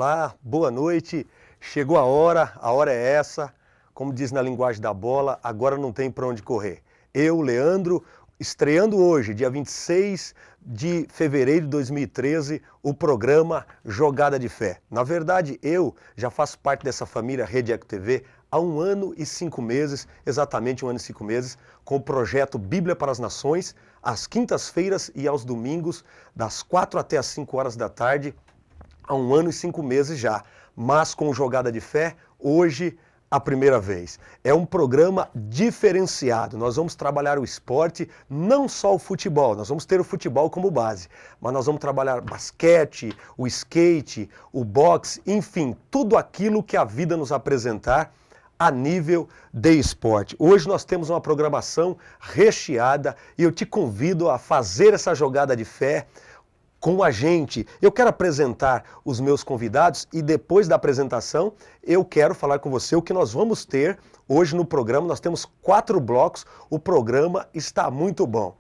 Olá, boa noite. Chegou a hora é essa. Como diz na linguagem da bola, agora não tem para onde correr. Eu, Leandro, estreando hoje, dia 26 de fevereiro de 2013, o programa Jogada de Fé. Na verdade, eu já faço parte dessa família Rede Eco TV há 1 ano e 5 meses, exatamente 1 ano e 5 meses, com o projeto Bíblia para as Nações, às quintas-feiras e aos domingos, das 4 até as 5 horas da tarde, há 1 ano e 5 meses já. Mas com Jogada de Fé, hoje a primeira vez. É um programa diferenciado. Nós vamos trabalhar o esporte, não só o futebol, nós vamos ter o futebol como base, mas nós vamos trabalhar basquete, o skate, o boxe, enfim, tudo aquilo que a vida nos apresentar a nível de esporte. Hoje nós temos uma programação recheada e eu te convido a fazer essa jogada de fé com a gente. Eu quero apresentar os meus convidados e depois da apresentação eu quero falar com você o que nós vamos ter hoje no programa. Nós temos 4 blocos, o programa está muito bom.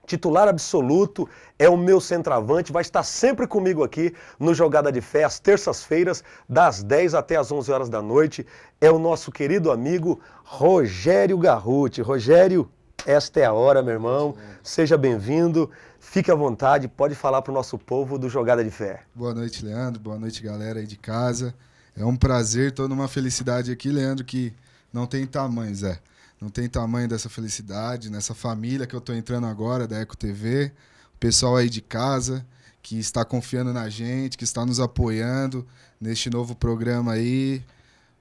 Titular absoluto é o meu centroavante, vai estar sempre comigo aqui no Jogada de Fé, às terças-feiras, das 10 até as 11 horas da noite. É o nosso querido amigo Rogério Garruti. Rogério, esta é a hora, meu irmão. Seja bem-vindo. Fique à vontade, pode falar para o nosso povo do Jogada de Fé. Boa noite, Leandro. Boa noite, galera aí de casa. É um prazer, estou numa felicidade aqui, Leandro, que não tem tamanho, Zé. Não tem tamanho dessa felicidade, nessa família que eu estou entrando agora, da Eco TV. O pessoal aí de casa, que está confiando na gente, que está nos apoiando neste novo programa aí.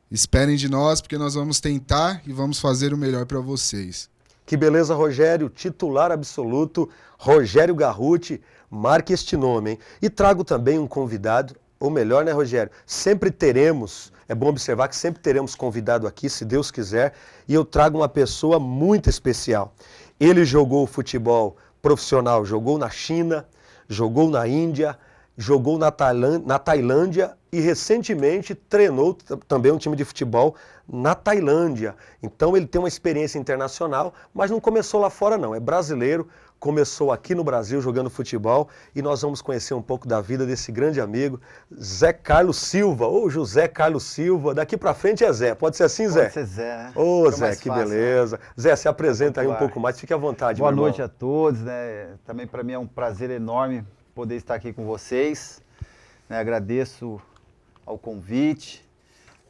Esperem de nós, porque nós vamos tentar e vamos fazer o melhor para vocês. Que beleza, Rogério, titular absoluto, Rogério Garruti, marque este nome, hein? E trago também um convidado, ou melhor, né, Rogério? Sempre teremos, é bom observar que sempre teremos convidado aqui, se Deus quiser, e eu trago uma pessoa muito especial. Ele jogou futebol profissional, jogou na China, jogou na Índia, jogou na Tailândia e recentemente treinou também um time de futebol na Tailândia. Então ele tem uma experiência internacional, mas não começou lá fora não, é brasileiro, começou aqui no Brasil jogando futebol e nós vamos conhecer um pouco da vida desse grande amigo, Zé Carlos Silva, ou José Carlos Silva, daqui pra frente é Zé, pode ser assim, Zé? Pode ser Zé, né? Ô Zé, que fácil, beleza. Né? Zé, se apresenta aí um pouco mais, fique à vontade, Boa meu irmão. noite a todos, né? Também para mim é um prazer enorme poder estar aqui com vocês, né? Agradeço ao convite,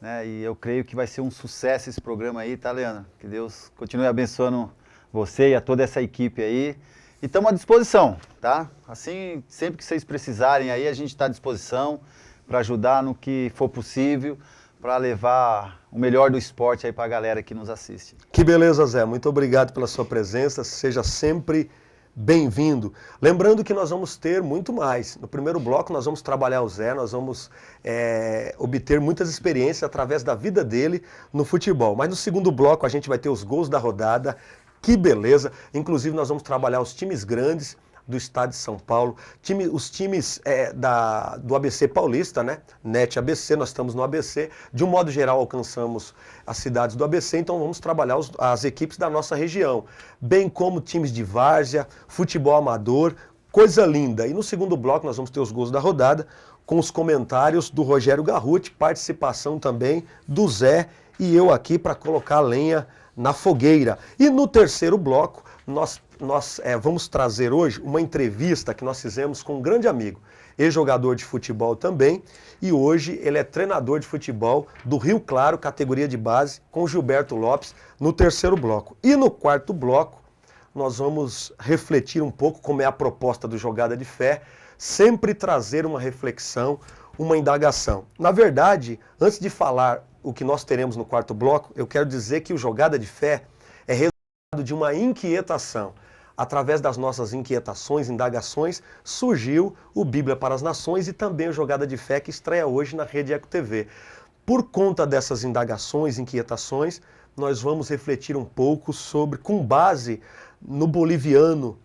né? E eu creio que vai ser um sucesso esse programa aí, tá, Leandro? Que Deus continue abençoando você e a toda essa equipe aí. E estamos à disposição, tá? Assim, sempre que vocês precisarem aí, a gente está à disposição para ajudar no que for possível, para levar o melhor do esporte aí para a galera que nos assiste. Que beleza, Zé. Muito obrigado pela sua presença. Seja sempre bem-vindo. Lembrando que nós vamos ter muito mais. No primeiro bloco nós vamos trabalhar o Zé, nós vamos obter muitas experiências através da vida dele no futebol. Mas no segundo bloco a gente vai ter os gols da rodada. Que beleza! Inclusive nós vamos trabalhar os times grandes do estado de São Paulo, os times do ABC Paulista, né? NET ABC, nós estamos no ABC. De um modo geral alcançamos as cidades do ABC, então vamos trabalhar as equipes da nossa região, bem como times de várzea, futebol amador, coisa linda. E no segundo bloco nós vamos ter os gols da rodada, com os comentários do Rogério Garruti, participação também do Zé e eu aqui para colocar a lenha na fogueira. E no terceiro bloco, nós vamos trazer hoje uma entrevista que nós fizemos com um grande amigo, ex-jogador de futebol também, e hoje ele é treinador de futebol do Rio Claro, categoria de base, com Gilberto Lopes, no terceiro bloco. E no quarto bloco, nós vamos refletir um pouco como é a proposta do Jogada de Fé, sempre trazer uma reflexão, uma indagação. Na verdade, antes de falar o que nós teremos no quarto bloco, eu quero dizer que o Jogada de Fé é resultado de uma inquietação. Através das nossas inquietações, indagações, surgiu o Bíblia para as Nações e também o Jogada de Fé que estreia hoje na Rede Eco TV. Por conta dessas indagações, inquietações, nós vamos refletir um pouco sobre, com base no boliviano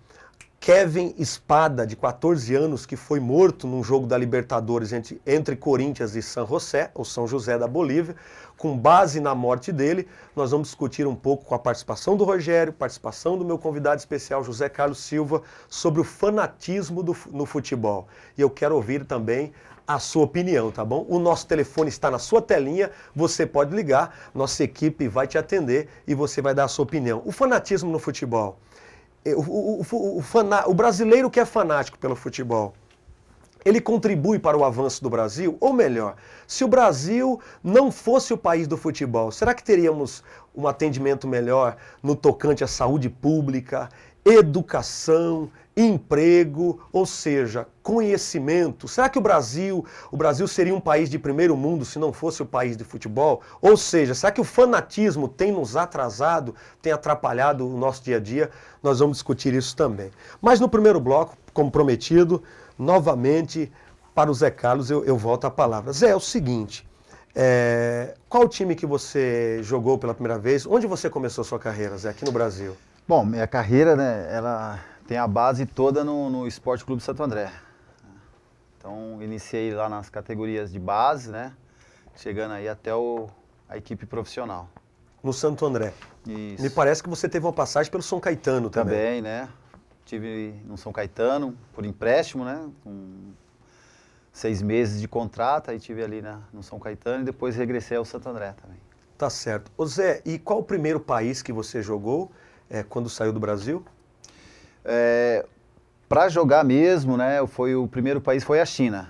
Kevin Espada, de 14 anos, que foi morto num jogo da Libertadores entre Corinthians e São José, ou São José da Bolívia. Com base na morte dele, nós vamos discutir um pouco com a participação do Rogério, participação do meu convidado especial, José Carlos Silva, sobre o fanatismo no futebol. E eu quero ouvir também a sua opinião, tá bom? O nosso telefone está na sua telinha, você pode ligar, nossa equipe vai te atender e você vai dar a sua opinião. O fanatismo no futebol. O brasileiro que é fanático pelo futebol, ele contribui para o avanço do Brasil? Ou melhor, se o Brasil não fosse o país do futebol, será que teríamos um atendimento melhor no tocante à saúde pública, educação, emprego, ou seja, conhecimento? Será que o Brasil seria um país de primeiro mundo se não fosse o país de futebol? Ou seja, será que o fanatismo tem nos atrasado, tem atrapalhado o nosso dia a dia? Nós vamos discutir isso também. Mas no primeiro bloco, como prometido, novamente, para o Zé Carlos, eu volto a palavra. Zé, é o seguinte, qual time que você jogou pela primeira vez? Onde você começou a sua carreira, Zé, aqui no Brasil? Bom, minha carreira, né, ela tem a base toda no Esporte Clube Santo André. Então, iniciei lá nas categorias de base, né, chegando aí até a equipe profissional. No Santo André. Isso. Me parece que você teve uma passagem pelo São Caetano também. Também, né? Tive no São Caetano, por empréstimo, né? Com 6 meses de contrato, aí tive ali no São Caetano e depois regressei ao Santo André também. Tá certo. Ô Zé, e qual o primeiro país que você jogou quando saiu do Brasil? Para jogar mesmo, né? O primeiro país foi a China.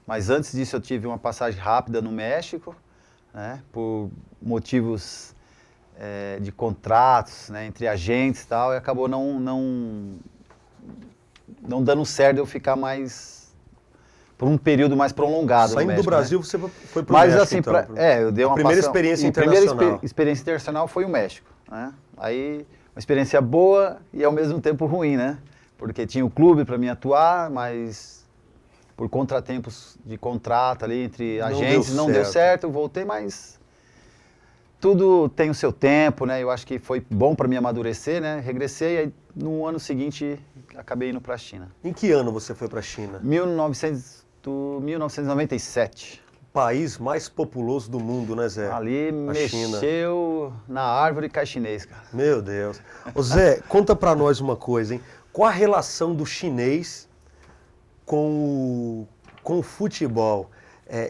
Mas antes disso eu tive uma passagem rápida no México, né? Por motivos de contratos, né? Entre agentes e tal, e acabou não dando certo eu ficar mais por um período mais prolongado. Saindo México, do Brasil, né? você foi para o Mas México, assim, então. eu dei uma primeira experiência internacional. Primeira experiência internacional foi o México, né? Aí uma experiência boa e ao mesmo tempo ruim, né? Porque tinha o clube para mim atuar, mas por contratempos de contrato ali entre agentes não deu certo, eu voltei, mas tudo tem o seu tempo, né? Eu acho que foi bom para mim amadurecer, né? Regressei, aí no ano seguinte acabei indo para a China. Em que ano você foi para a China? 1997. País mais populoso do mundo, né, Zé? Ali mexeu na árvore chinês, cara. Meu Deus. Ô Zé, conta pra nós uma coisa, hein? Qual a relação do chinês com o futebol?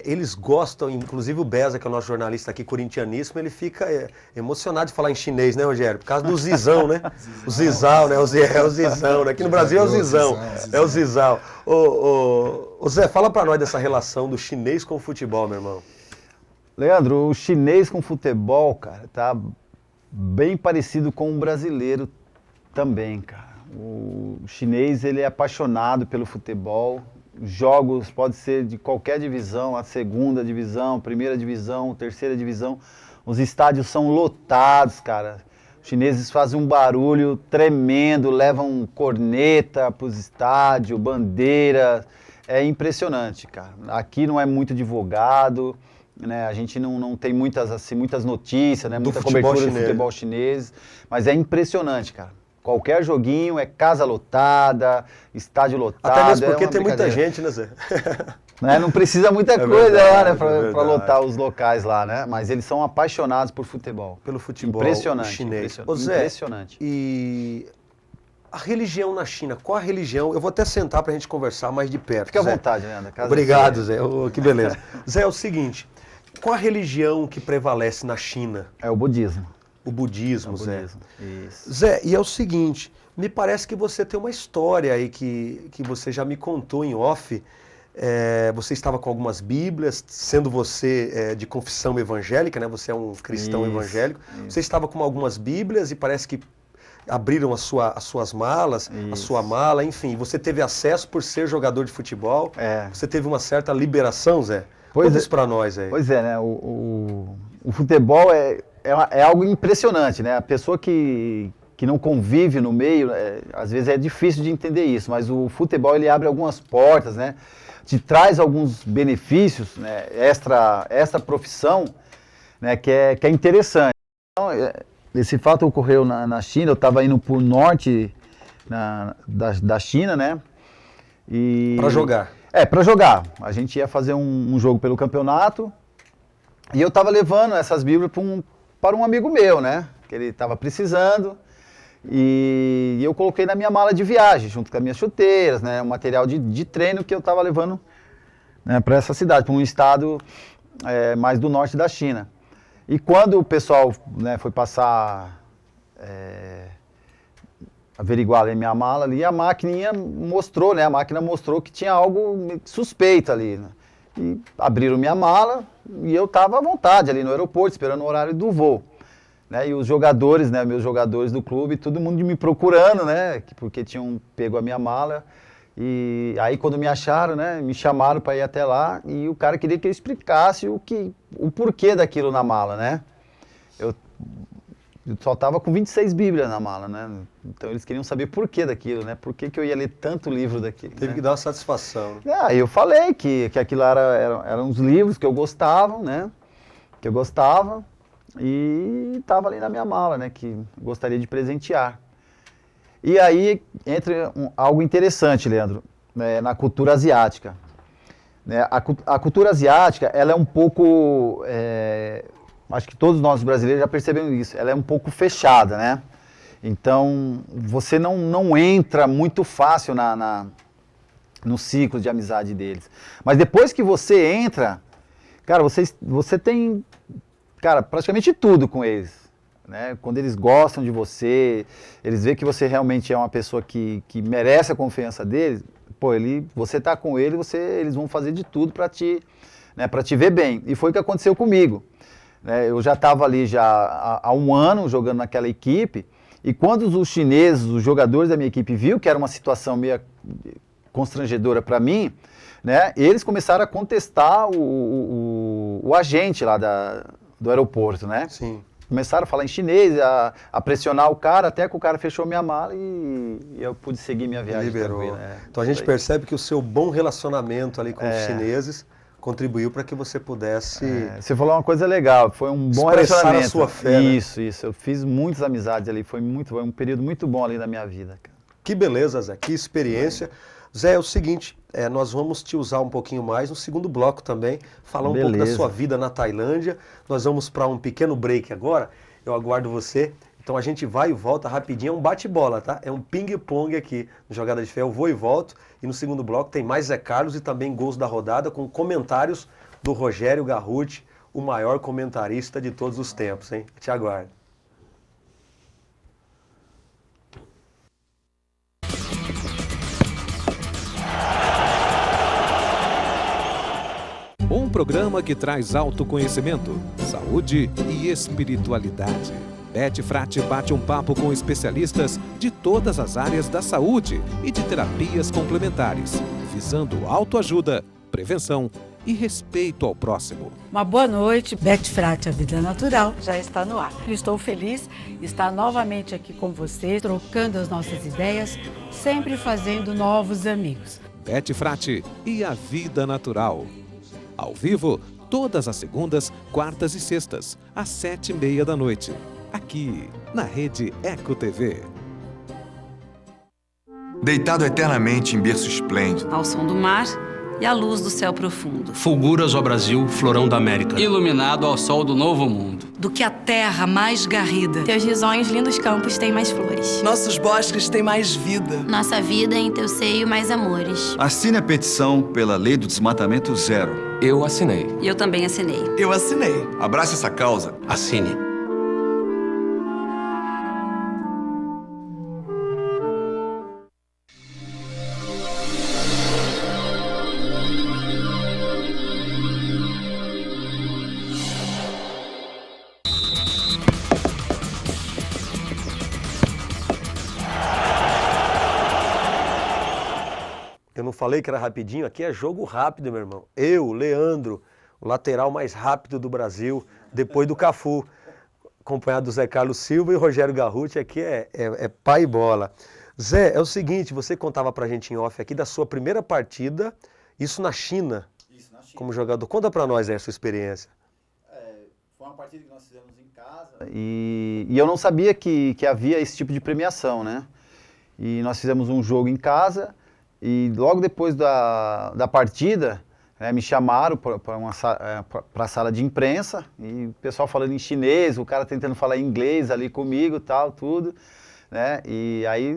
Eles gostam, inclusive o Beza, que é o nosso jornalista aqui, corintianíssimo, ele fica emocionado de falar em chinês, né, Rogério? Por causa do Zizão, né? O Zizal, né? É o Zizão, né? Aqui no Brasil é o Zizão. É o Zizal. Ô Zé, fala pra nós dessa relação do chinês com o futebol, meu irmão. Leandro, o chinês com o futebol, cara, tá bem parecido com o brasileiro também, cara. O chinês, ele é apaixonado pelo futebol. Jogos pode ser de qualquer divisão, a segunda divisão, primeira divisão, terceira divisão. Os estádios são lotados, cara. Os chineses fazem um barulho tremendo, levam corneta para os estádios, bandeira. É impressionante, cara. Aqui não é muito divulgado, né? A gente não tem muitas notícias, né? Muita cobertura do futebol chinês, mas é impressionante, cara. Qualquer joguinho é casa lotada, estádio lotado. Até mesmo porque tem muita gente, né, Zé? Né? Não precisa muita coisa lá, né, para lotar os locais lá, né? Mas eles são apaixonados por futebol. Pelo futebol chinês. Ô, Zé, impressionante. E a religião na China, qual a religião? Eu vou até sentar para a gente conversar mais de perto. Fique à vontade, Leandro. Obrigado, Zé. Que beleza. Zé, é o seguinte, qual a religião que prevalece na China? É o budismo. O budismo, Zé. Isso. Zé, e é o seguinte, me parece que você tem uma história aí que você já me contou em off. Você estava com algumas bíblias, sendo você de confissão evangélica, né? Você é um cristão evangélico. Isso. Você estava com algumas bíblias e parece que abriram as suas malas, a sua mala, enfim. Você teve acesso por ser jogador de futebol. Você teve uma certa liberação, Zé? Conta isso pra nós aí. Pois é, né? O futebol é algo impressionante, né? A pessoa que não convive no meio, às vezes é difícil de entender isso, mas o futebol ele abre algumas portas, né? Te traz alguns benefícios, né? Essa profissão, né? Que é interessante. Então, esse fato ocorreu na China, eu estava indo para o norte da China, né? Para jogar? Para jogar. A gente ia fazer um jogo pelo campeonato e eu estava levando essas bíblias para um amigo meu, né? Que ele estava precisando. E eu coloquei na minha mala de viagem, junto com as minhas chuteiras, né? O material de treino que eu estava levando né, para essa cidade, para um estado mais do norte da China. E quando o pessoal, né, foi passar, averiguar ali minha mala ali, a máquina mostrou, né, que tinha algo suspeito ali, né? E abriram minha mala e eu estava à vontade ali no aeroporto, esperando o horário do voo. Né, e os jogadores, né, meus jogadores do clube, todo mundo me procurando, né, porque tinham pego a minha mala. E aí quando me acharam, né, me chamaram para ir até lá e o cara queria que eu explicasse o porquê daquilo na mala, né. Eu só estava com 26 bíblias na mala, né, então eles queriam saber por que daquilo, né, por que eu ia ler tanto livro daquilo. Teve, né, que dar uma satisfação. Eu falei que aquilo eram os livros que eu gostava, né, e estava ali na minha mala, né, que gostaria de presentear. E aí entra algo interessante, Leandro, né, na cultura asiática. Né, a cultura asiática, ela é um pouco, acho que todos nós brasileiros já percebemos isso, ela é um pouco fechada, né? Então, você não entra muito fácil no ciclo de amizade deles. Mas depois que você entra, cara, você tem... Cara, praticamente tudo com eles, né? Quando eles gostam de você, eles veem que você realmente é uma pessoa que merece a confiança deles, pô, você tá com ele, eles vão fazer de tudo para te ver bem. E foi o que aconteceu comigo. Né? Eu já estava ali há um ano jogando naquela equipe, e quando os chineses, os jogadores da minha equipe viram que era uma situação meio constrangedora para mim, né? Eles começaram a contestar o agente lá do aeroporto, né? Sim. Começaram a falar em chinês, a pressionar o cara, até que o cara fechou minha mala e eu pude seguir minha viagem. Liberou. Então a gente percebe que o seu bom relacionamento ali com os chineses contribuiu para que você pudesse... Você falou uma coisa legal, foi um bom expressar relacionamento. a sua fé. Isso. Eu fiz muitas amizades ali, foi um período muito bom ali na minha vida, cara. Que beleza, Zé, que experiência. Zé, é o seguinte, nós vamos te usar um pouquinho mais no segundo bloco também, falar um pouco da sua vida na Tailândia. Nós vamos para um pequeno break agora, eu aguardo você. Então a gente vai e volta rapidinho, é um bate-bola, tá? É um ping-pong aqui no Jogada de Fé, eu vou e volto. E no segundo bloco tem mais Zé Carlos e também gols da rodada com comentários do Rogério Garruti, o maior comentarista de todos os tempos, hein? Te aguardo. Um programa que traz autoconhecimento, saúde e espiritualidade. Beth Frati bate um papo com especialistas de todas as áreas da saúde e de terapias complementares, visando autoajuda, prevenção e respeito ao próximo. Uma boa noite, Beth Frati, a Vida Natural já está no ar. Estou feliz de estar novamente aqui com vocês, trocando as nossas ideias, sempre fazendo novos amigos. Beth Frati e a Vida Natural. Ao vivo, todas as segundas, quartas e sextas, às 7h30 da noite. Aqui, na Rede Eco TV. Deitado eternamente em berço esplêndido. Ao som do mar e à luz do céu profundo. Fulguras ao Brasil, florão da América. Iluminado ao sol do novo mundo. Do que a terra mais garrida. Teus risonhos, lindos campos têm mais flores. Nossos bosques têm mais vida. Nossa vida em teu seio mais amores. Assine a petição pela lei do desmatamento zero. Eu assinei. E eu também assinei. Eu assinei. Abrace essa causa. Assine. Eu não falei que era rapidinho? Aqui é jogo rápido, meu irmão. Eu, Leandro, o lateral mais rápido do Brasil, depois do Cafu, acompanhado do Zé Carlos Silva e o Rogério Garruti, aqui é pai e bola. Zé, é o seguinte, você contava pra gente em off aqui da sua primeira partida, isso na China, como jogador. Conta pra nós aí a sua experiência. Foi uma partida que nós fizemos em casa. E eu não sabia que havia esse tipo de premiação, né? E nós fizemos um jogo em casa. E logo depois da partida, me chamaram para a sala de imprensa, e o pessoal falando em chinês, o cara tentando falar inglês ali comigo, tal, tudo, né? E aí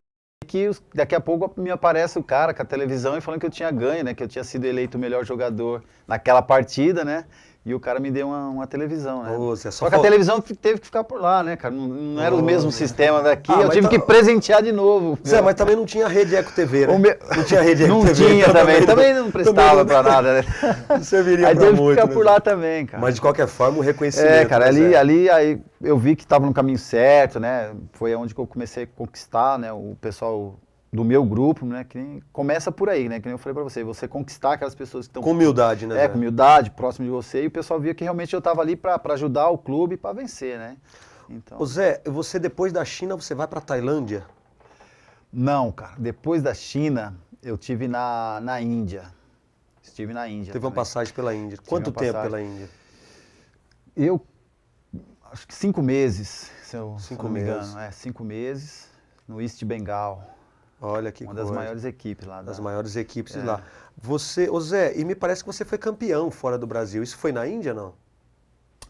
que daqui a pouco me aparece o cara com a televisão e falando que eu tinha ganho, né? Que eu tinha sido eleito o melhor jogador naquela partida, né? E o cara me deu uma televisão, né? Só que a televisão teve que ficar por lá, né, cara? Não era o mesmo sistema daqui, eu tive que presentear de novo. Zé, mas também não tinha rede Eco TV, né? Não tinha rede Eco não TV. Não tinha também não prestava pra nada, né? Não serviria aí pra muito. Aí teve que ficar por lá também, cara. Mas de qualquer forma, o reconhecimento. Cara, aí eu vi que tava no caminho certo, né? Foi onde que eu comecei a conquistar, né? O pessoal do meu grupo, né, que começa por aí, né, que nem eu falei pra você conquistar aquelas pessoas que estão... Com humildade, né? Com humildade, próximo de você, e o pessoal via que realmente eu tava ali pra ajudar o clube pra vencer, né. Então... Ô Zé, você depois da China, você vai pra Tailândia? Não, cara, depois da China, eu tive na Índia. Estive na Índia. Teve uma passagem pela Índia. Quanto tempo pela Índia? Eu, acho que 5 meses, se eu não me engano. 5 meses, no East Bengal. Olha que coisa. Uma das maiores equipes lá. Das maiores equipes lá. Ô Zé, e me parece que você foi campeão fora do Brasil. Isso foi na Índia, não?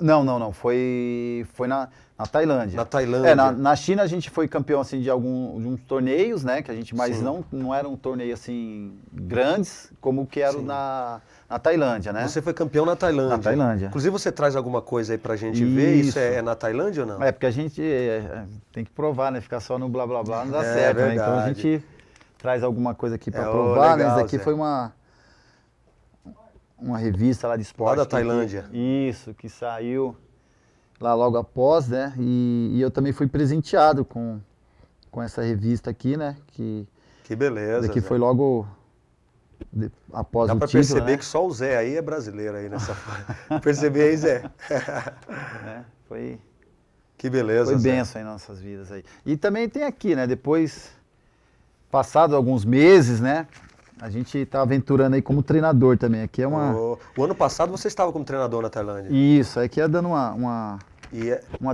Não. Foi na Tailândia. Na Tailândia. Na China a gente foi campeão assim, de uns torneios, né? Que a gente, mas não era um torneio assim grandes, como que era na Tailândia, né? Você foi campeão na Tailândia. Na Tailândia. Inclusive você traz alguma coisa aí pra gente ver? Isso é na Tailândia ou não? É, porque a gente tem que provar, né? Ficar só no blá blá blá não dá certo, né? Então a gente traz alguma coisa aqui pra provar, né? Isso aqui foi uma revista lá de esporte. Lá da Tailândia. Isso, que saiu lá logo após, né? E eu também fui presenteado com essa revista aqui, né? Que beleza. Daqui foi logo após o título, dá pra perceber, né? que só o Zé aí é brasileiro aí nessa perceber aí, Zé? Foi... Que beleza, Foi Zé. benção em nossas vidas aí. E também tem aqui, né? Depois, passado alguns meses, né? A gente está aventurando aí como treinador também. Aqui é uma... O ano passado você estava como treinador na Tailândia. Isso, aqui é dando uma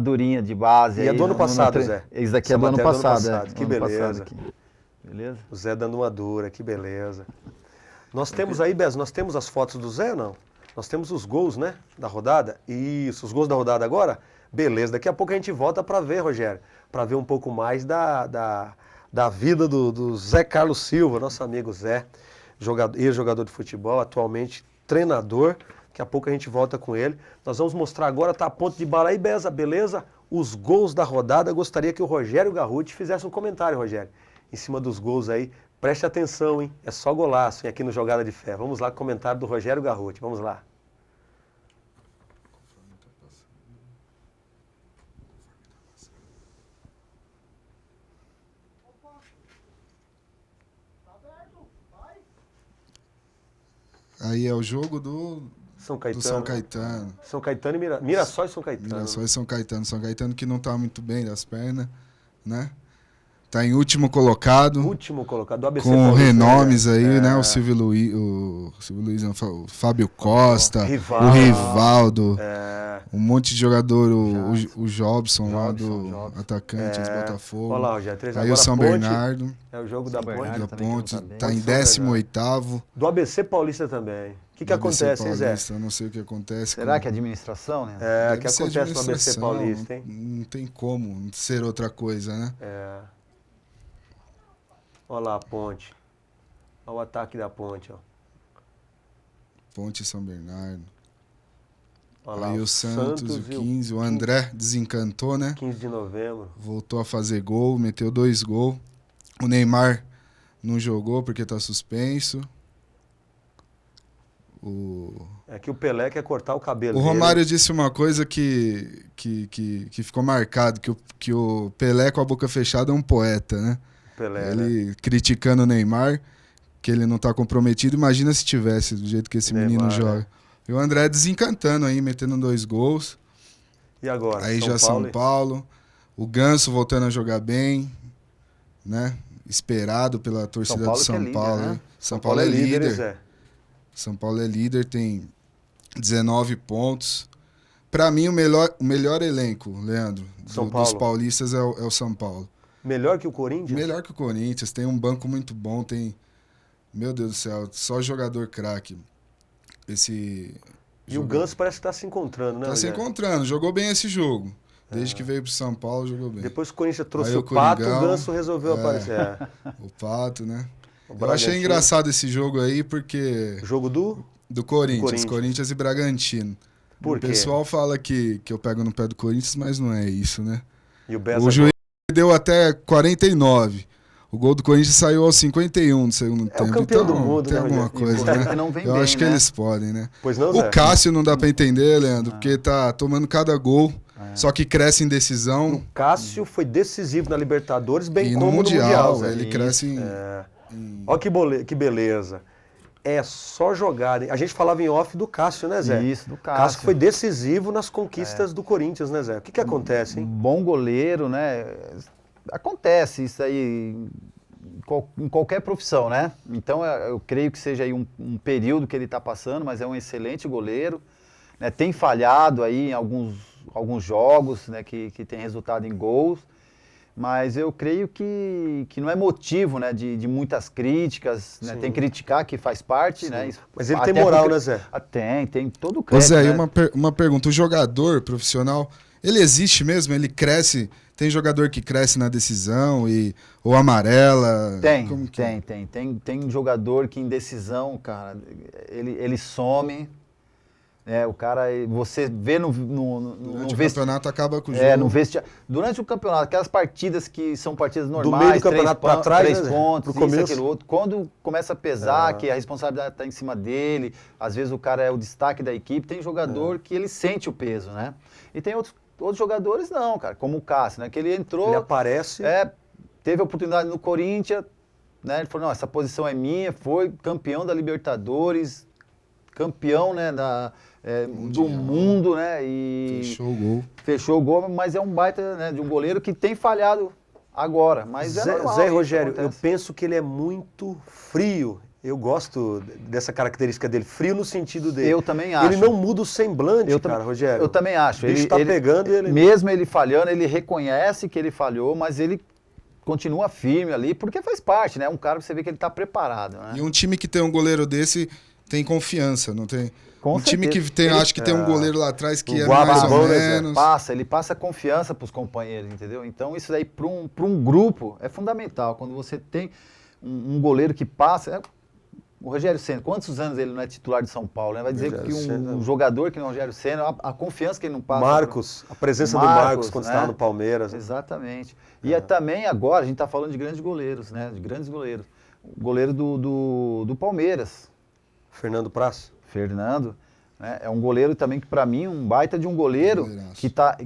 durinha de base. E é do ano passado, Zé? Isso daqui é do ano passado. Que beleza. Beleza? O Zé dando uma dura, que beleza. Nós temos aí, Bez, nós temos as fotos do Zé, não? Nós temos os gols, né, da rodada. Isso, os gols da rodada agora? Beleza, daqui a pouco a gente volta para ver, Rogério, para ver um pouco mais da vida do Zé Carlos Silva, nosso amigo Zé, ex-jogador de futebol, atualmente treinador. Daqui a pouco a gente volta com ele. Nós vamos mostrar agora, tá a ponto de bala aí, Beza, beleza? Os gols da rodada. Gostaria que o Rogério Garruti fizesse um comentário, Rogério, em cima dos gols aí. Preste atenção, hein? É só golaço, hein? Aqui no Jogada de Fé. Vamos lá com o comentário do Rogério Garruti. Vamos lá. Aí é o jogo do São Caetano. São Caetano. São Caetano e Mirassol e São Caetano. Mirassol e São Caetano. São Caetano que não tá muito bem das pernas, né? Tá em último colocado. Último colocado, do ABC com Paulista, renomes aí, né? O Silvio Luiz, o Fábio Costa, o Rivaldo, um monte de jogador, o Jobson lá do atacante do Botafogo. Olha lá, Rogério, aí o São Bernardo. É o jogo da Ponte. Da Ponte, tá em 18º. Do ABC Paulista também. O que acontece, hein, Zé? Eu não sei o que acontece. Será que é administração, né? O que acontece no ABC Paulista, hein? Não tem como ser outra coisa, né? Olha lá a Ponte. Olha o ataque da Ponte, ó. Ponte e São Bernardo. Olha lá, aí o Santos, o 15. O André desencantou, né? 15 de novembro. Voltou a fazer gol, meteu 2 gols. O Neymar não jogou porque tá suspenso. É que o Pelé quer cortar o cabelo. O Romário disse uma coisa que ficou marcado, que o Pelé com a boca fechada é um poeta, né? Pelé, ele criticando o Neymar, que ele não tá comprometido. Imagina se tivesse, do jeito que esse menino joga. Né? E o André desencantando aí, metendo 2 gols. E agora? Aí São Paulo. O Ganso voltando a jogar bem, né? Esperado pela torcida do São Paulo. Né? São Paulo é líder. São Paulo é líder, tem 19 pontos. Para mim, o melhor elenco, Leandro, dos paulistas é o São Paulo. Melhor que o Corinthians? Melhor que o Corinthians. Tem um banco muito bom, tem... Meu Deus do céu, só jogador craque. E o Ganso parece que tá se encontrando, né? Tá se encontrando, jogou bem esse jogo. Desde que veio pro São Paulo, jogou bem. Depois que o Corinthians trouxe Aí o Pato, Coringão, o Ganso resolveu aparecer. O Pato, né? O Eu achei engraçado esse jogo aí, porque... Jogo do Corinthians. Corinthians e Bragantino. Por quê? O pessoal fala que eu pego no pé do Corinthians, mas não é isso, né? E o juiz deu até 49. O gol do Corinthians saiu aos 51 do segundo tempo. É o campeão então, do mundo, tem né, alguma coisa, né? Não vem eu bem, acho que né? eles podem, né? Pois não, o Zé? Cássio não dá pra entender, Leandro, porque tá tomando cada gol, só que cresce em decisão. O Cássio foi decisivo na Libertadores, bem e como no Mundial. Zé. Ele cresce Olha que beleza. É só jogar. A gente falava em off do Cássio, né, Zé? Isso, do Cássio. Cássio foi decisivo nas conquistas do Corinthians, né, Zé? O que acontece, hein? Bom goleiro, né? Acontece isso aí em qualquer profissão, né? Então eu creio que seja aí um período que ele está passando, mas é um excelente goleiro, né? Tem falhado aí em alguns jogos, né? Que tem resultado em gols, mas eu creio que não é motivo, né? De muitas críticas, né? Tem que criticar, que faz parte, né? Mas ele tem moral, né, Zé? Tem todo o crédito. Ô Zé, né? e uma pergunta, o jogador profissional, ele existe mesmo? Ele cresce? Tem jogador que cresce na decisão ou amarela? Tem jogador que em decisão, cara, ele some, o cara, você vê no campeonato acaba com o jogo. No vestiário. Durante o campeonato, aquelas partidas que são partidas normais, do meio do campeonato para trás, 3 pontos, pro começo. aquilo outro. Quando começa a pesar, que a responsabilidade está em cima dele, às vezes o cara é o destaque da equipe, tem jogador que ele sente o peso, né? E tem outros jogadores não, cara, como o Cássio, né? Que ele entrou... Ele aparece... Teve a oportunidade no Corinthians, né? Ele falou, não, essa posição é minha, foi campeão da Libertadores, campeão, né, do mundo, né? E fechou o gol, mas é um baita, né, de um goleiro que tem falhado agora, mas Zé Rogério, eu penso que ele é muito frio. Eu gosto dessa característica dele, frio no sentido dele. Eu também acho. Ele não muda o semblante, Rogério. Eu também acho. O bicho tá pegando ele... Mesmo ele falhando, ele reconhece que ele falhou, mas ele continua firme ali, porque faz parte, né? Um cara que você vê que ele tá preparado, né? E um time que tem um goleiro desse tem confiança, não tem? Com certeza. Time que tem, acho que tem um goleiro lá atrás que é mais ou menos... Ele passa confiança pros companheiros, entendeu? Então isso daí para um grupo é fundamental. Quando você tem um goleiro que passa... O Rogério Ceni, quantos anos ele não é titular de São Paulo? Né? Vai dizer que um jogador que não é o Rogério Ceni, a confiança que ele não passa... a presença do Marcos quando estava no Palmeiras. Exatamente. E também agora, a gente está falando de grandes goleiros, né? De grandes goleiros. O goleiro do Palmeiras. Fernando Praz. Né? É um goleiro também que, para mim, um baita de um goleiro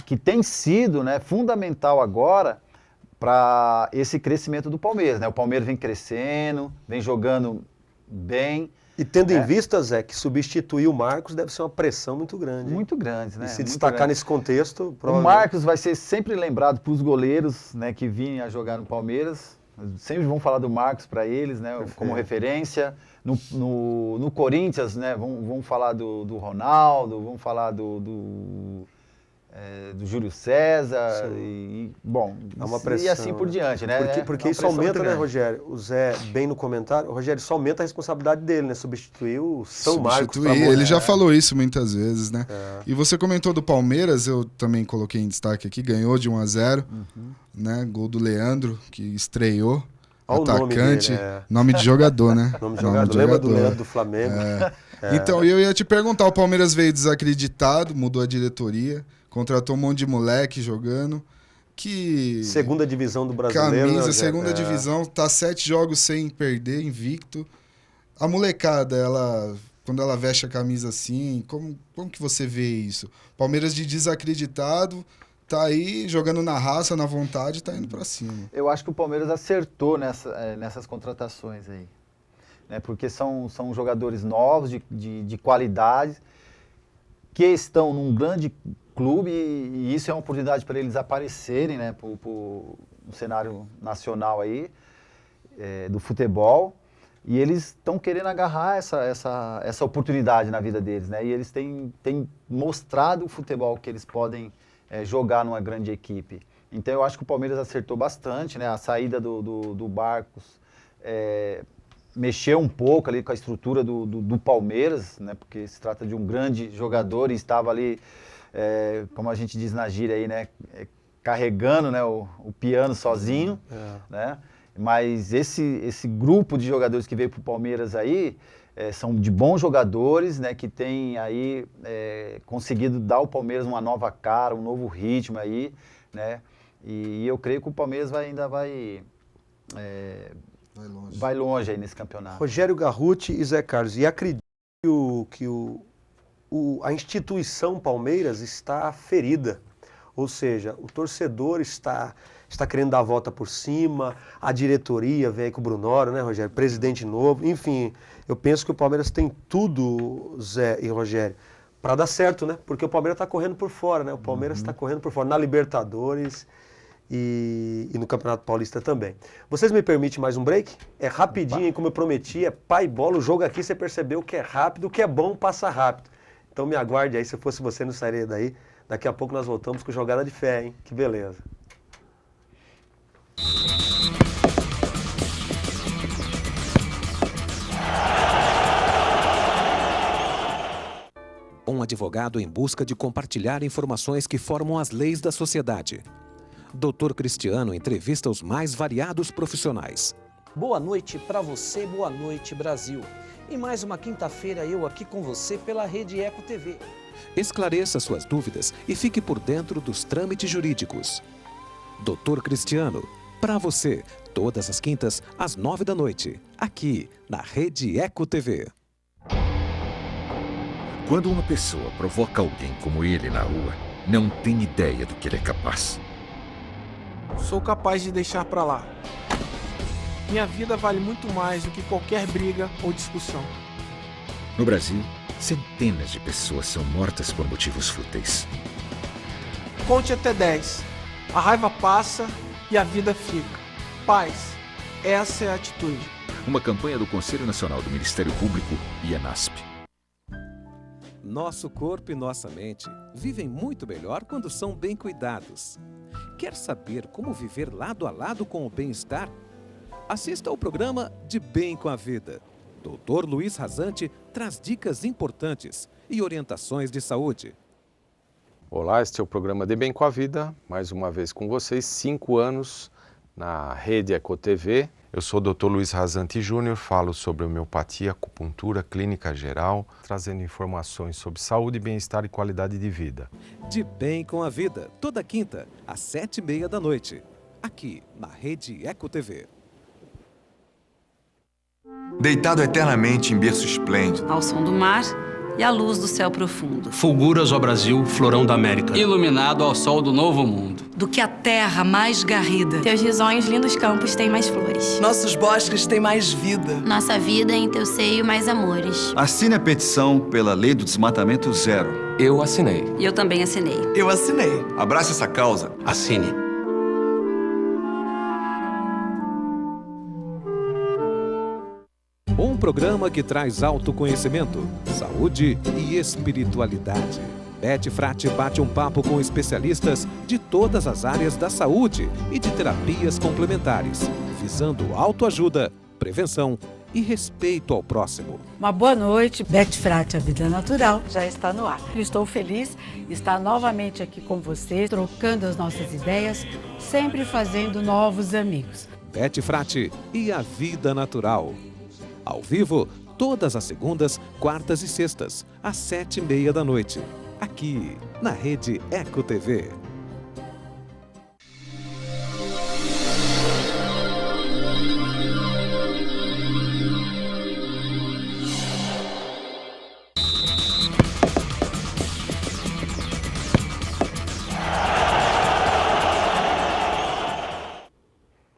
que tem sido, né, fundamental agora para esse crescimento do Palmeiras. Né? O Palmeiras vem crescendo, vem jogando bem. E tendo em vista, Zé, que substituir o Marcos deve ser uma pressão muito grande. Muito grande, né? E se destacar nesse contexto... O Marcos vai ser sempre lembrado para os goleiros, né, que vinham a jogar no Palmeiras. Sempre vão falar do Marcos para eles, né, como referência. No Corinthians, né, vão falar do Ronaldo, vão falar do Júlio César, bom, é uma pressão, e assim por diante, né? Porque isso aumenta, né, Rogério? O Zé, bem no comentário, Rogério, isso aumenta a responsabilidade dele, né? Substituir o São Marcos. Ele já falou isso muitas vezes, né? E você comentou do Palmeiras, eu também coloquei em destaque aqui, ganhou de 1-0, né? Gol do Leandro, que estreou. Atacante, nome de jogador, né? Nome de jogador. Lembra do Leandro do Flamengo? Então, eu ia te perguntar, o Palmeiras veio desacreditado, mudou a diretoria, contratou um monte de moleque jogando, segunda divisão do brasileiro. Camisa, segunda divisão, tá 7 jogos sem perder, invicto. A molecada, quando ela veste a camisa assim, como que você vê isso? Palmeiras de desacreditado... Tá aí jogando na raça, na vontade, tá indo para cima. Eu acho que o Palmeiras acertou nessas contratações aí. Né? Porque são jogadores novos, de qualidade, que estão num grande clube e isso é uma oportunidade para eles aparecerem, né, no cenário nacional aí, do futebol. E eles estão querendo agarrar essa oportunidade na vida deles, né? E eles têm mostrado o futebol que eles podem jogar numa grande equipe. Então eu acho que o Palmeiras acertou bastante, né? A saída do Barcos mexeu um pouco ali com a estrutura do Palmeiras, né? Porque se trata de um grande jogador e estava ali como a gente diz na gíria aí, né? Carregando, né, o piano sozinho, né? Mas esse grupo de jogadores que veio para o Palmeiras aí são de bons jogadores, né, que tem aí conseguido dar ao Palmeiras uma nova cara, um novo ritmo aí, né? E eu creio que o Palmeiras ainda vai longe aí nesse campeonato. Rogério Garruti e Zé Carlos, e acredito que a instituição Palmeiras está ferida. Ou seja, o torcedor está querendo dar a volta por cima, a diretoria vem aí com o Brunoro, né, Rogério? Presidente novo, enfim, eu penso que o Palmeiras tem tudo, Zé e Rogério, para dar certo, né? Porque o Palmeiras está correndo por fora, né? O Palmeiras está correndo por fora na Libertadores e no Campeonato Paulista também. Vocês me permitem mais um break? É rapidinho, hein? Como eu prometi, é pai bola. O jogo aqui você percebeu que é rápido, o que é bom passa rápido. Então me aguarde aí, se fosse você não sairia daí. Daqui a pouco nós voltamos com Jogada de Fé, hein? Que beleza. Um advogado em busca de compartilhar informações que formam as leis da sociedade. Dr. Cristiano entrevista os mais variados profissionais. Boa noite para você, boa noite Brasil. E mais uma quinta-feira eu aqui com você pela Rede Eco TV. Esclareça suas dúvidas e fique por dentro dos trâmites jurídicos. Dr. Cristiano, para você, todas as quintas às 9 da noite, aqui na Rede Eco TV. Quando uma pessoa provoca alguém como ele na rua, não tem ideia do que ele é capaz. Sou capaz de deixar pra lá. Minha vida vale muito mais do que qualquer briga ou discussão. No Brasil, centenas de pessoas são mortas por motivos fúteis. Conte até 10. A raiva passa e a vida fica. Paz. Essa é a atitude. Uma campanha do Conselho Nacional do Ministério Público e ANASP. Nosso corpo e nossa mente vivem muito melhor quando são bem cuidados. Quer saber como viver lado a lado com o bem-estar? Assista ao programa De Bem com a Vida. Dr. Luiz Rasante traz dicas importantes e orientações de saúde. Olá, este é o programa De Bem com a Vida, mais uma vez com vocês, 5 anos na Rede Eco TV. Eu sou o Dr. Luiz Rasante Júnior, falo sobre homeopatia, acupuntura, clínica geral, trazendo informações sobre saúde, bem-estar e qualidade de vida. De Bem com a Vida, toda quinta, às 7h30 da noite, aqui na Rede Eco TV. Deitado eternamente em berço esplêndido, Ao som do mar e à luz do céu profundo. Fulguras, ó Brasil, florão da América. Iluminado ao sol do novo mundo. Do que a terra mais garrida. Teus risonhos, lindos campos têm mais flores. Nossos bosques têm mais vida. Nossa vida em teu seio mais amores. Assine a petição pela Lei do Desmatamento Zero. Eu assinei. E eu também assinei. Eu assinei. abrace essa causa. Assine. Um programa que traz autoconhecimento, saúde e espiritualidade. Beth Frati bate um papo com especialistas de todas as áreas da saúde e de terapias complementares, visando autoajuda, prevenção e respeito ao próximo. Uma boa noite, Beth Frati, a Vida Natural, já está no ar. Estou feliz de estar novamente aqui com vocês, trocando as nossas ideias, sempre fazendo novos amigos. Beth Frati e a Vida Natural. Ao vivo, todas as segundas, quartas e sextas, às 7h30 da noite. Aqui, na Rede Eco TV.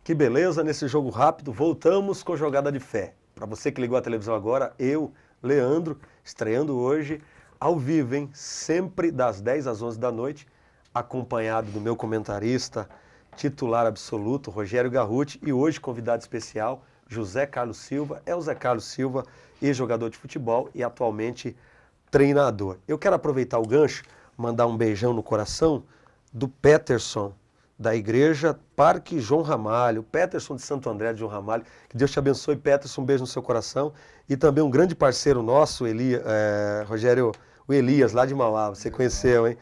Que beleza, nesse jogo rápido, voltamos com Jogada de Fé. Para você que ligou a televisão agora, eu, Leandro, estreando hoje, ao vivo, hein? Sempre das 10 às 11 da noite, acompanhado do meu comentarista, titular absoluto, Rogério Garruti, e hoje convidado especial, José Carlos Silva. É o Zé Carlos Silva, ex-jogador de futebol e atualmente treinador. Eu quero aproveitar o gancho, mandar um beijão no coração do Peterson, da Igreja Parque João Ramalho, Peterson de Santo André de João Ramalho. Que Deus te abençoe, Peterson, um beijo no seu coração. E também um grande parceiro nosso, Rogério, o Elias, lá de Mauá, você conheceu, hein?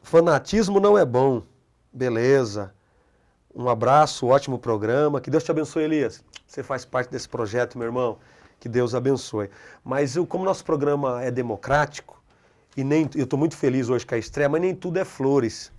Fanatismo não é bom. Beleza. Um abraço, ótimo programa. Que Deus te abençoe, Elias. Você faz parte desse projeto, meu irmão. Que Deus abençoe. Mas como nosso programa é democrático, e eu estou muito feliz hoje com a estreia, mas nem tudo é flores.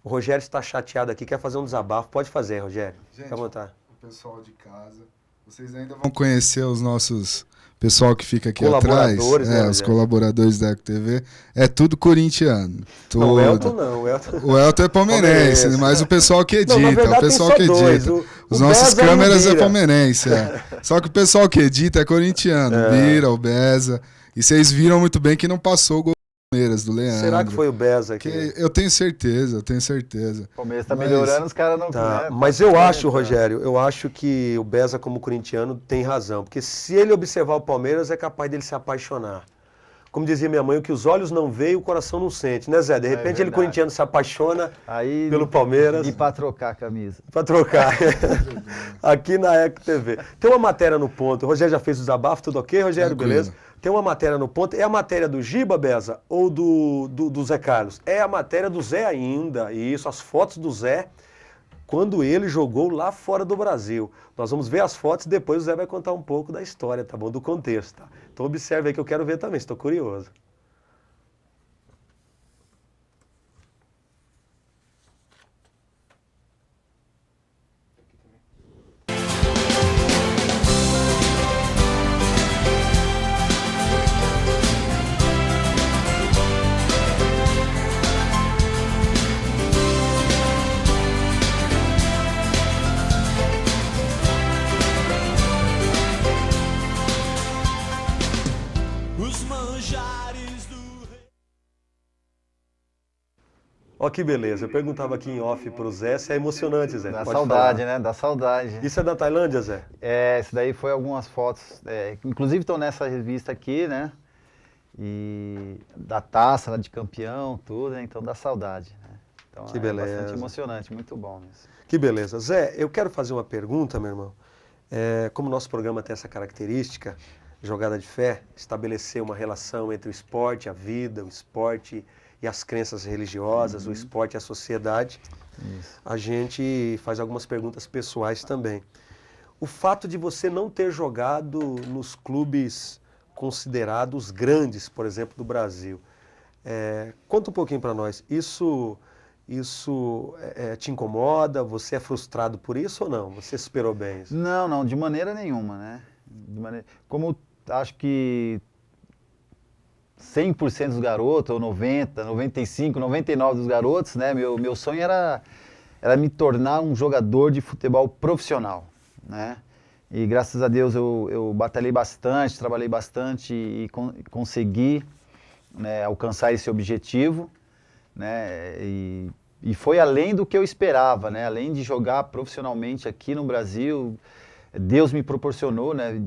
O Rogério está chateado aqui, quer fazer um desabafo. Pode fazer, Rogério. Gente, fica à vontade. O pessoal de casa, vocês ainda vão conhecer os nossos... pessoal que fica aqui atrás, né, os colaboradores da Eco TV, é tudo corintiano. Tudo. Não, o Elton não. O Elton é palmeirense, mas o pessoal que edita, verdade, o pessoal que edita. Os nossos câmeras é palmeirense, Só que o pessoal que edita é corintiano, vira o Beza. E vocês viram muito bem que não passou o gol do Palmeiras, do Leandro. Será que foi o Beza aqui? Eu tenho certeza, O Palmeiras tá melhorando, os caras não... Tá. Mas eu acho, Rogério, eu acho que o Beza, como corintiano, tem razão. Porque se ele observar o Palmeiras, é capaz dele se apaixonar. Como dizia minha mãe, o que os olhos não veem, o coração não sente, né, Zé? De repente ele, corintiano, se apaixona aí, pelo Palmeiras. E para trocar a camisa. Para trocar. Aqui na Eco TV. Tem uma matéria no ponto. O Rogério já fez o desabafo, tudo ok, Rogério? Tranquilo. Beleza? Tem uma matéria no ponto. É a matéria do Giba, Beza, ou do Zé Carlos? É a matéria do Zé ainda. Isso, as fotos do Zé, quando ele jogou lá fora do Brasil. Nós vamos ver as fotos e depois o Zé vai contar um pouco da história, tá bom? Do contexto, tá? Então observe aí que eu quero ver também, estou curioso. Ó que beleza, eu perguntava aqui em off pro Zé, se é emocionante, Zé. Dá saudade, né? Dá saudade. Isso é da Tailândia, Zé? Isso daí foi algumas fotos, inclusive estão nessa revista aqui, né? E da taça, lá de campeão, tudo, né? Então dá saudade, né? Então que beleza. Bastante emocionante, muito bom mesmo. Que beleza. Zé, eu quero fazer uma pergunta, meu irmão. Como o nosso programa tem essa característica, jogada de fé, estabelecer uma relação entre o esporte, a vida, o esporte e as crenças religiosas, o esporte e a sociedade, a gente faz algumas perguntas pessoais também. O fato de você não ter jogado nos clubes considerados grandes, por exemplo, do Brasil, conta um pouquinho para nós. Isso te incomoda? Você é frustrado por isso ou não? Você superou bem isso? Não, de maneira nenhuma, né? Como acho que 100% dos garotos, ou 90, 95, 99 dos garotos, né? Meu sonho era me tornar um jogador de futebol profissional, né? E graças a Deus eu batalhei bastante, trabalhei bastante e consegui, né, alcançar esse objetivo, né? E foi além do que eu esperava, né? Além de jogar profissionalmente aqui no Brasil, Deus me proporcionou, né,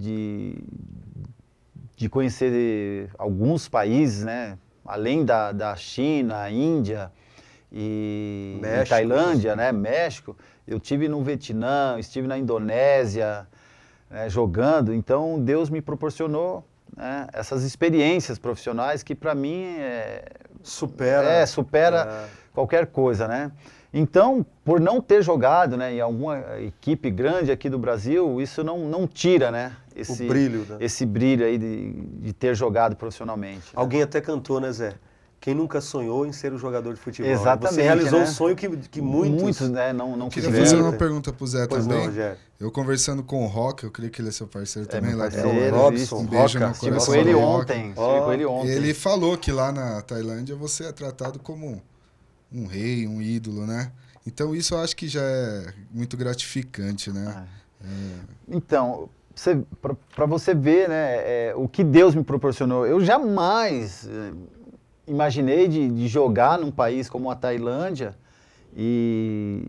de conhecer alguns países, né? Além da China, Índia e Tailândia, né? México. Eu estive no Vietnã, estive na Indonésia, né, jogando. Então Deus me proporcionou, né, essas experiências profissionais que para mim supera qualquer coisa, né? Então, por não ter jogado, né, em alguma equipe grande aqui do Brasil, isso não tira, né, esse brilho aí de ter jogado profissionalmente. Alguém até cantou, né, Zé? Quem nunca sonhou em ser um jogador de futebol? Exatamente. Você realizou, né, um sonho que muitos, né, não queria fazer uma pergunta pro Zé também. Não, eu conversando com o Rock, eu creio que ele é seu parceiro também, lá de Robson, um beijo no coração. Estive com ele ontem. Ele falou que lá na Tailândia você é tratado como um rei, um ídolo, né? Então isso eu acho que já é muito gratificante, né? Então, para você ver, né, o que Deus me proporcionou. Eu jamais imaginei de jogar num país como a Tailândia e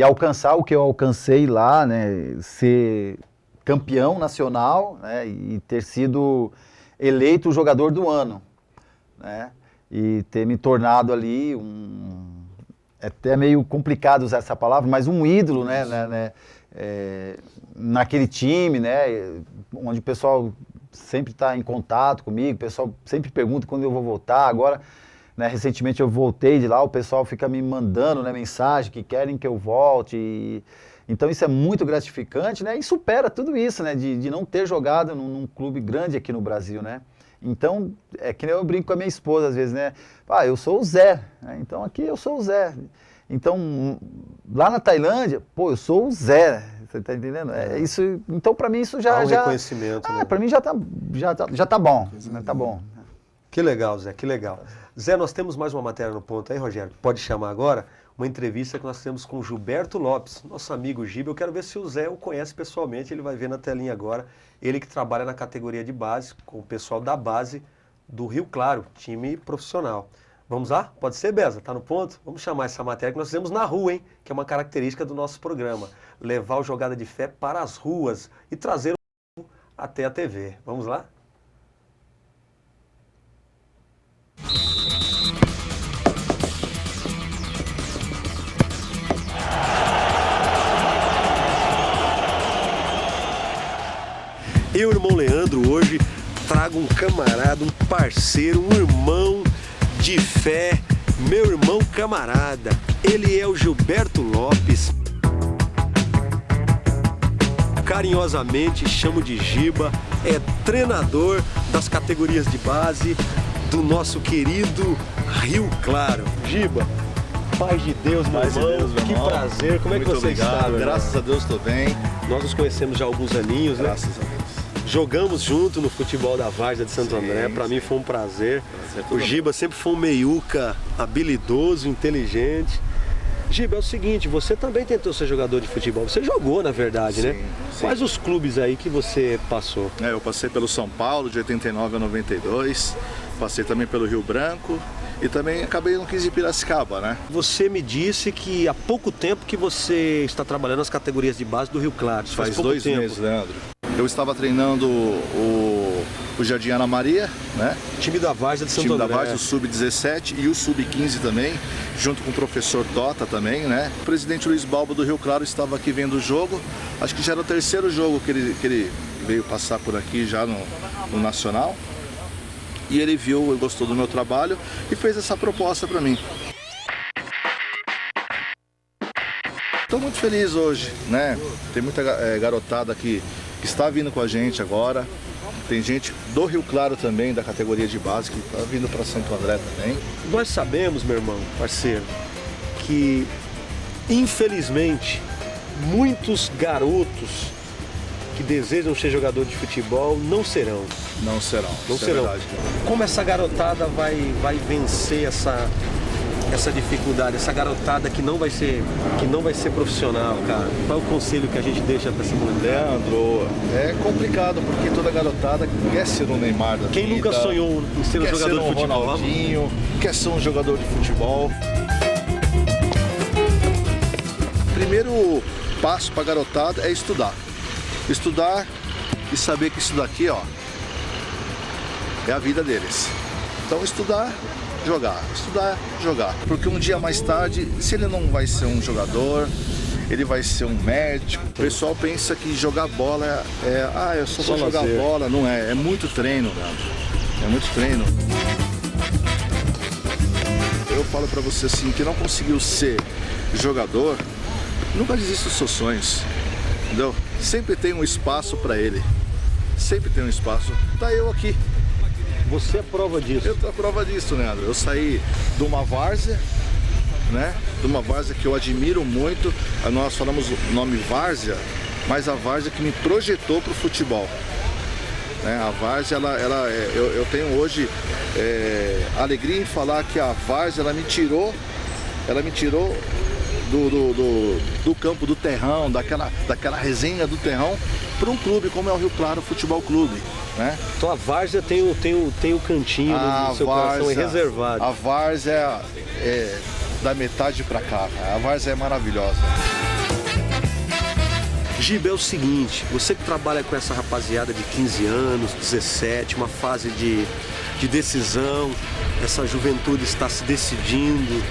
alcançar o que eu alcancei lá, né? Ser campeão nacional, né? E ter sido eleito o jogador do ano, né? E ter me tornado ali é até meio complicado usar essa palavra, mas um ídolo, né, naquele time, né, onde o pessoal sempre está em contato comigo, o pessoal sempre pergunta quando eu vou voltar. Agora, né? Recentemente eu voltei de lá, o pessoal fica me mandando, né, mensagem que querem que eu volte. Então isso é muito gratificante, né? E supera tudo isso, né? De não ter jogado num clube grande aqui no Brasil, né? Então, é que nem eu brinco com a minha esposa às vezes, né? Ah, eu sou o Zé, né? Então aqui eu sou o Zé. Então, lá na Tailândia, pô, eu sou o Zé, você tá entendendo? Isso, então para mim isso já... reconhecimento, né? Para mim já tá bom, né? Tá bom. Que legal, Zé, que legal. Zé, nós temos mais uma matéria no ponto aí, Rogério, pode chamar agora, uma entrevista que nós temos com o Gilberto Lopes, nosso amigo Giba. Eu quero ver se o Zé o conhece pessoalmente, ele vai ver na telinha agora. Ele que trabalha na categoria de base, com o pessoal da base do Rio Claro, time profissional. Vamos lá? Pode ser, Beza? Tá no ponto? Vamos chamar essa matéria que nós fizemos na rua, hein? Que é uma característica do nosso programa. Levar o Jogada de Fé para as ruas e trazer o até a TV. Vamos lá? Eu, irmão Leandro, hoje trago um camarada, um parceiro, um irmão de fé, meu irmão camarada. Ele é o Gilberto Lopes. Carinhosamente chamo de Giba, é treinador das categorias de base do nosso querido Rio Claro. Giba, paz de Deus, meu irmão, que prazer. Como é que você está? Graças a Deus estou bem. Nós nos conhecemos já há alguns aninhos, né? Graças a Deus. Jogamos junto no futebol da Várzea de Santo André, para mim foi um prazer. O Giba sempre foi um meiuca habilidoso, inteligente. Giba, é o seguinte, você também tentou ser jogador de futebol, você jogou na verdade, né? Quais os clubes aí que você passou? Eu passei pelo São Paulo de 89 a 92, passei também pelo Rio Branco e também acabei no 15 de Piracicaba, né? Você me disse que há pouco tempo que você está trabalhando nas categorias de base do Rio Claro. Faz 2 meses, Leandro. Eu estava treinando o Jardim Ana Maria, né? Time da Várzea de Santo André. Time da Várzea, o Sub-17 e o Sub-15 também, junto com o professor Tota também, né? O presidente Luiz Balbo do Rio Claro estava aqui vendo o jogo. Acho que já era o 3º jogo que ele veio passar por aqui já no Nacional. E ele viu e gostou do meu trabalho e fez essa proposta para mim. Estou muito feliz hoje, né? Tem muita garotada que está vindo com a gente agora. Tem gente do Rio Claro também, da categoria de base, que está vindo para Santo André também. Nós sabemos, meu irmão, parceiro, que infelizmente muitos garotos que desejam ser jogador de futebol não serão. Não serão. Não serão. Verdade. Como essa garotada vai vencer essa dificuldade, essa garotada que não vai ser profissional, cara? Qual é o conselho que a gente deixa para essa molecada? Leandro, é complicado porque toda garotada quer ser um Neymar da Quem vida, nunca sonhou em ser um jogador de futebol? Ronaldinho, quer ser um jogador de futebol. Primeiro passo para a garotada é estudar. Estudar e saber que isso daqui, ó, é a vida deles. Então estudar, jogar, estudar, jogar. Porque um dia mais tarde, se ele não vai ser um jogador, ele vai ser um médico. O pessoal pensa que jogar bola eu só vou jogar bola. Não é, é muito treino, né? É muito treino. Eu falo pra você assim, que não conseguiu ser jogador, nunca desista dos seus sonhos, entendeu? Sempre tem um espaço pra ele. Sempre tem um espaço. Tá eu aqui. Você é prova disso? Eu tô a prova disso, Leandro. Eu saí de uma várzea, né? De uma várzea que eu admiro muito. Nós falamos o nome várzea, mas a várzea que me projetou pro futebol. Né? A várzea, eu tenho hoje alegria em falar que a várzea, ela me tirou do campo do terrão, daquela resenha do terrão, para um clube como é o Rio Claro Futebol Clube. Né? Então a várzea tem o cantinho no seu coração reservado. A várzea é da metade para cá, a várzea é maravilhosa. Giba, é o seguinte, você que trabalha com essa rapaziada de 15 anos, 17, uma fase de decisão, essa juventude está se decidindo,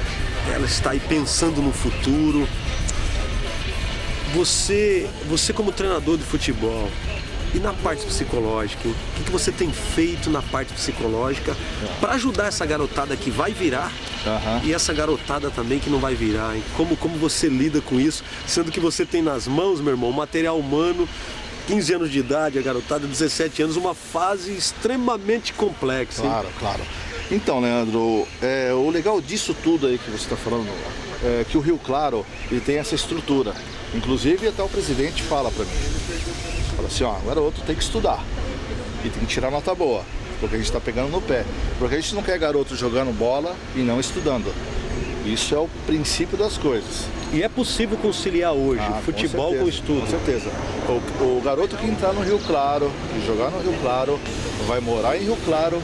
ela está aí pensando no futuro. Você como treinador de futebol, E na parte psicológica, hein? O que você tem feito na parte psicológica para ajudar essa garotada que vai virar e essa garotada também que não vai virar, hein? Como você lida com isso, sendo que você tem nas mãos, meu irmão, material humano, 15 anos de idade, a garotada, 17 anos, uma fase extremamente complexa, hein? Claro. Então, Leandro, o legal disso tudo aí que você está falando é que o Rio Claro, ele tem essa estrutura. Inclusive, até o presidente fala para mim. Fala assim, ó, o garoto tem que estudar e tem que tirar nota boa, porque a gente está pegando no pé. Porque a gente não quer garoto jogando bola e não estudando. Isso é o princípio das coisas. E é possível conciliar hoje futebol com estudo? Com certeza. O garoto que entrar no Rio Claro, que jogar no Rio Claro, vai morar em Rio Claro,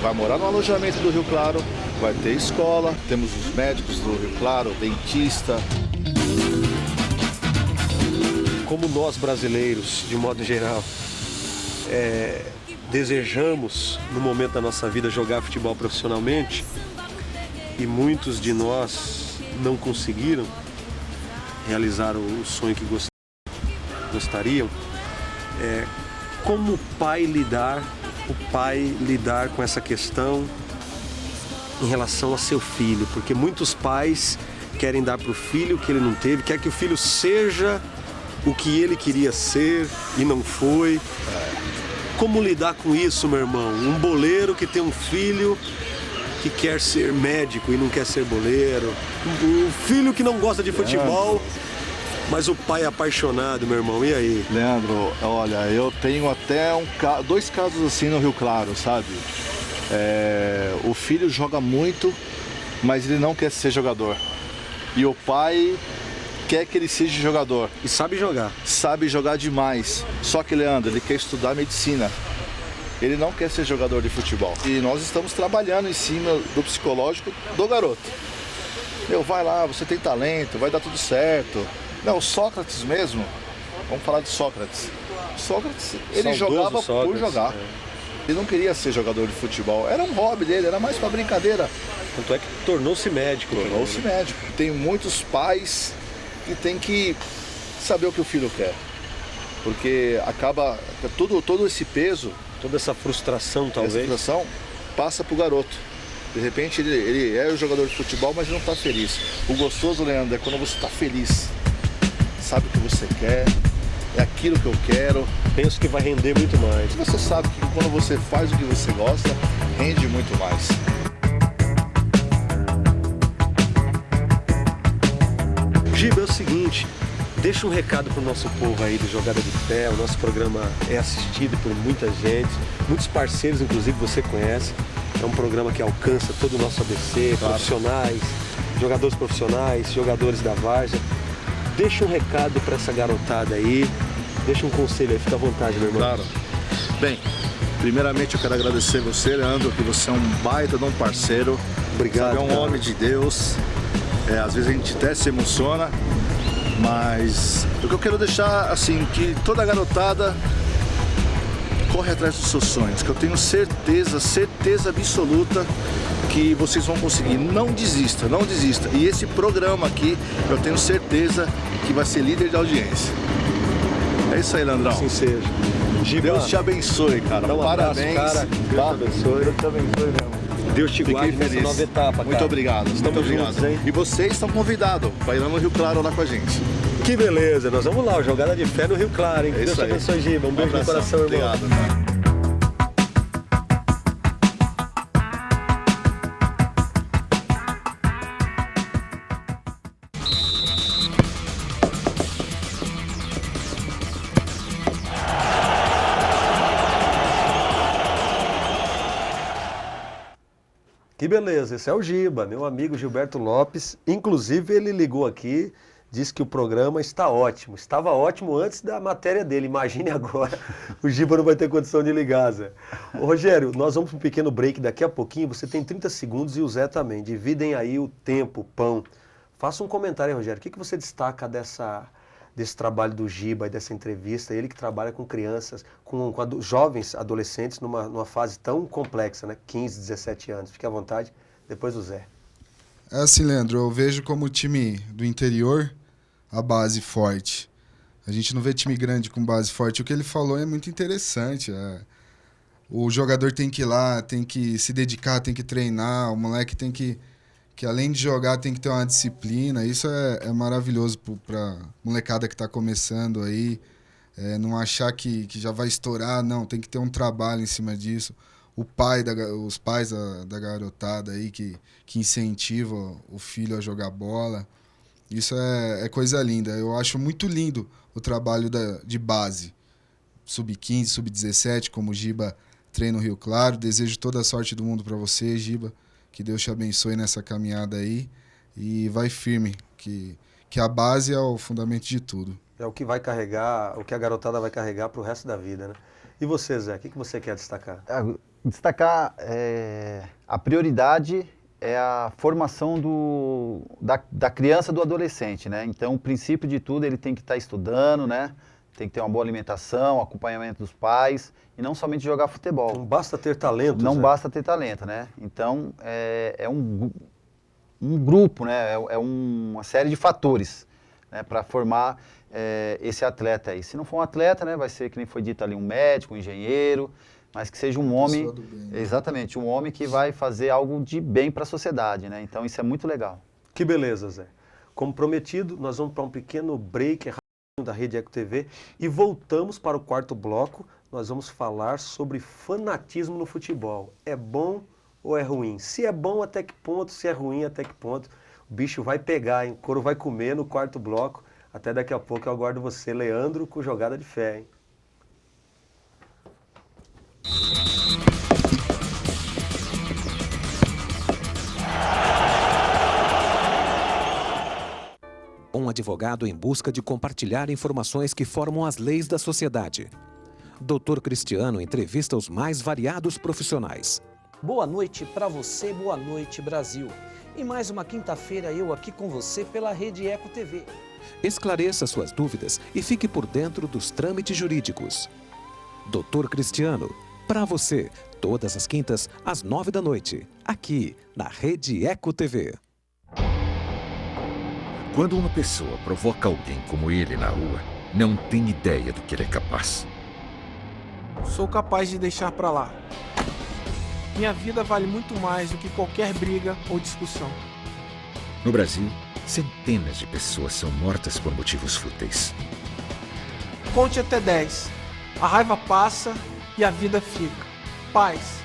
vai morar no alojamento do Rio Claro, vai ter escola, temos os médicos do Rio Claro, dentista. Como nós brasileiros, de modo geral, desejamos, no momento da nossa vida, jogar futebol profissionalmente, e muitos de nós não conseguiram realizar o sonho que gostariam, como o pai lidar com essa questão em relação a seu filho, porque muitos pais querem dar para o filho o que ele não teve, quer que o filho seja o que ele queria ser e não foi. Como lidar com isso, meu irmão? Um boleiro que tem um filho que quer ser médico e não quer ser boleiro. Um filho que não gosta de futebol, mas o pai é apaixonado, meu irmão. E aí? Leandro, olha, eu tenho até dois casos assim no Rio Claro, sabe? O filho joga muito, mas ele não quer ser jogador. E o pai quer que ele seja jogador. E sabe jogar. Sabe jogar demais. Só que, Leandro, ele quer estudar medicina. Ele não quer ser jogador de futebol. E nós estamos trabalhando em cima do psicológico do garoto. Vai lá, você tem talento, vai dar tudo certo. Não, o Sócrates mesmo, vamos falar de Sócrates. Sócrates, ele jogava por jogar. Ele não queria ser jogador de futebol. Era um hobby dele, era mais pra brincadeira. Tanto é que tornou-se médico. Tornou-se médico. Tem muitos pais que tem que saber o que o filho quer, porque acaba todo esse peso, toda essa frustração, talvez, essa frustração passa pro garoto. De repente ele é o jogador de futebol, mas ele não está feliz. O gostoso, Leandro, é quando você está feliz, sabe o que você quer, é aquilo que eu quero. Penso que vai render muito mais. Você sabe que quando você faz o que você gosta, rende muito mais. Giba, é o seguinte, deixa um recado pro nosso povo aí do Jogada de Fé. O nosso programa é assistido por muita gente, muitos parceiros, inclusive, você conhece. É um programa que alcança todo o nosso ABC, profissionais, jogadores profissionais, jogadores da várzea. Deixa um recado para essa garotada aí, deixa um conselho aí, fica à vontade, meu irmão. Claro. Bem, primeiramente eu quero agradecer você, Leandro, que você é um baita de um parceiro. Obrigado. Sabe, é um homem de Deus. Às vezes a gente até se emociona, mas o que eu quero deixar, assim, que toda garotada corre atrás dos seus sonhos, que eu tenho certeza absoluta que vocês vão conseguir. Não desista, não desista. E esse programa aqui, eu tenho certeza que vai ser líder de audiência. É isso aí, Leandrão. Assim seja. Deus te abençoe, cara. Parabéns. Cara. Deus te abençoe. Deus te abençoe mesmo. Deus te guarde nessa nova etapa, cara. Muito obrigado. Estamos juntos, hein? E vocês estão convidados para ir lá no Rio Claro lá com a gente. Que beleza. Nós vamos lá, Jogada de Fé no Rio Claro, hein? Deus te abençoe, Giba. Um beijo no coração, irmão. Obrigado, cara. Que beleza, esse é o Giba, meu amigo Gilberto Lopes. Inclusive, ele ligou aqui, disse que o programa está ótimo. Estava ótimo antes da matéria dele, imagine agora. O Giba não vai ter condição de ligar, Zé. Ô, Rogério, nós vamos para um pequeno break daqui a pouquinho. Você tem 30 segundos e o Zé também. Dividem aí o tempo, o pão. Faça um comentário aí, Rogério. O que você destaca desse trabalho do Giba e dessa entrevista? Ele que trabalha com crianças, com jovens, adolescentes, numa fase tão complexa, né? 15, 17 anos. Fique à vontade. Depois o Zé. É assim, Leandro, eu vejo como time do interior a base forte. A gente não vê time grande com base forte. O que ele falou é muito interessante. O jogador tem que ir lá, tem que se dedicar, tem que treinar. O moleque tem que além de jogar, tem que ter uma disciplina. Isso é maravilhoso para molecada que está começando aí. Não achar que já vai estourar, não. Tem que ter um trabalho em cima disso. Os pais da garotada aí que incentivam o filho a jogar bola. Isso é coisa linda. Eu acho muito lindo o trabalho de base. Sub-15, sub-17, como o Giba treina no Rio Claro. Desejo toda a sorte do mundo para você, Giba. Que Deus te abençoe nessa caminhada aí. E vai firme, que a base é o fundamento de tudo. É o que vai carregar, o que a garotada vai carregar para o resto da vida, né? E você, Zé, o que você quer destacar? Destacar a prioridade é a formação da criança, do adolescente, né? Então, o princípio de tudo, ele tem que estar estudando, né? Tem que ter uma boa alimentação, acompanhamento dos pais e não somente jogar futebol. Não basta ter talento, Não Zé. basta ter talento, né? Então, é um grupo, né? É uma série de fatores, né? Para formar esse atleta aí. Se não for um atleta, né? Vai ser, que nem foi dito ali, um médico, um engenheiro, mas que seja um homem, exatamente, um homem que vai fazer algo de bem para a sociedade, né? Então, isso é muito legal. Que beleza, Zé. Como prometido, nós vamos para um pequeno break da Rede Eco TV e voltamos para o quarto bloco. Nós vamos falar sobre fanatismo no futebol. É bom ou é ruim? Se é bom, até que ponto? Se é ruim, até que ponto? O bicho vai pegar, hein? O couro vai comer no quarto bloco. Até daqui a pouco eu aguardo você, Leandro, com Jogada de Fé, hein? Um advogado em busca de compartilhar informações que formam as leis da sociedade. Dr. Cristiano entrevista os mais variados profissionais. Boa noite para você, boa noite Brasil. E mais uma quinta-feira eu aqui com você pela Rede Eco TV. Esclareça suas dúvidas e fique por dentro dos trâmites jurídicos. Dr. Cristiano, para você, todas as quintas às 9 da noite, aqui na Rede Eco TV. Quando uma pessoa provoca alguém como ele na rua, não tem ideia do que ele é capaz. Sou capaz de deixar pra lá. Minha vida vale muito mais do que qualquer briga ou discussão. No Brasil, centenas de pessoas são mortas por motivos fúteis. Conte até 10. A raiva passa e a vida fica. Paz.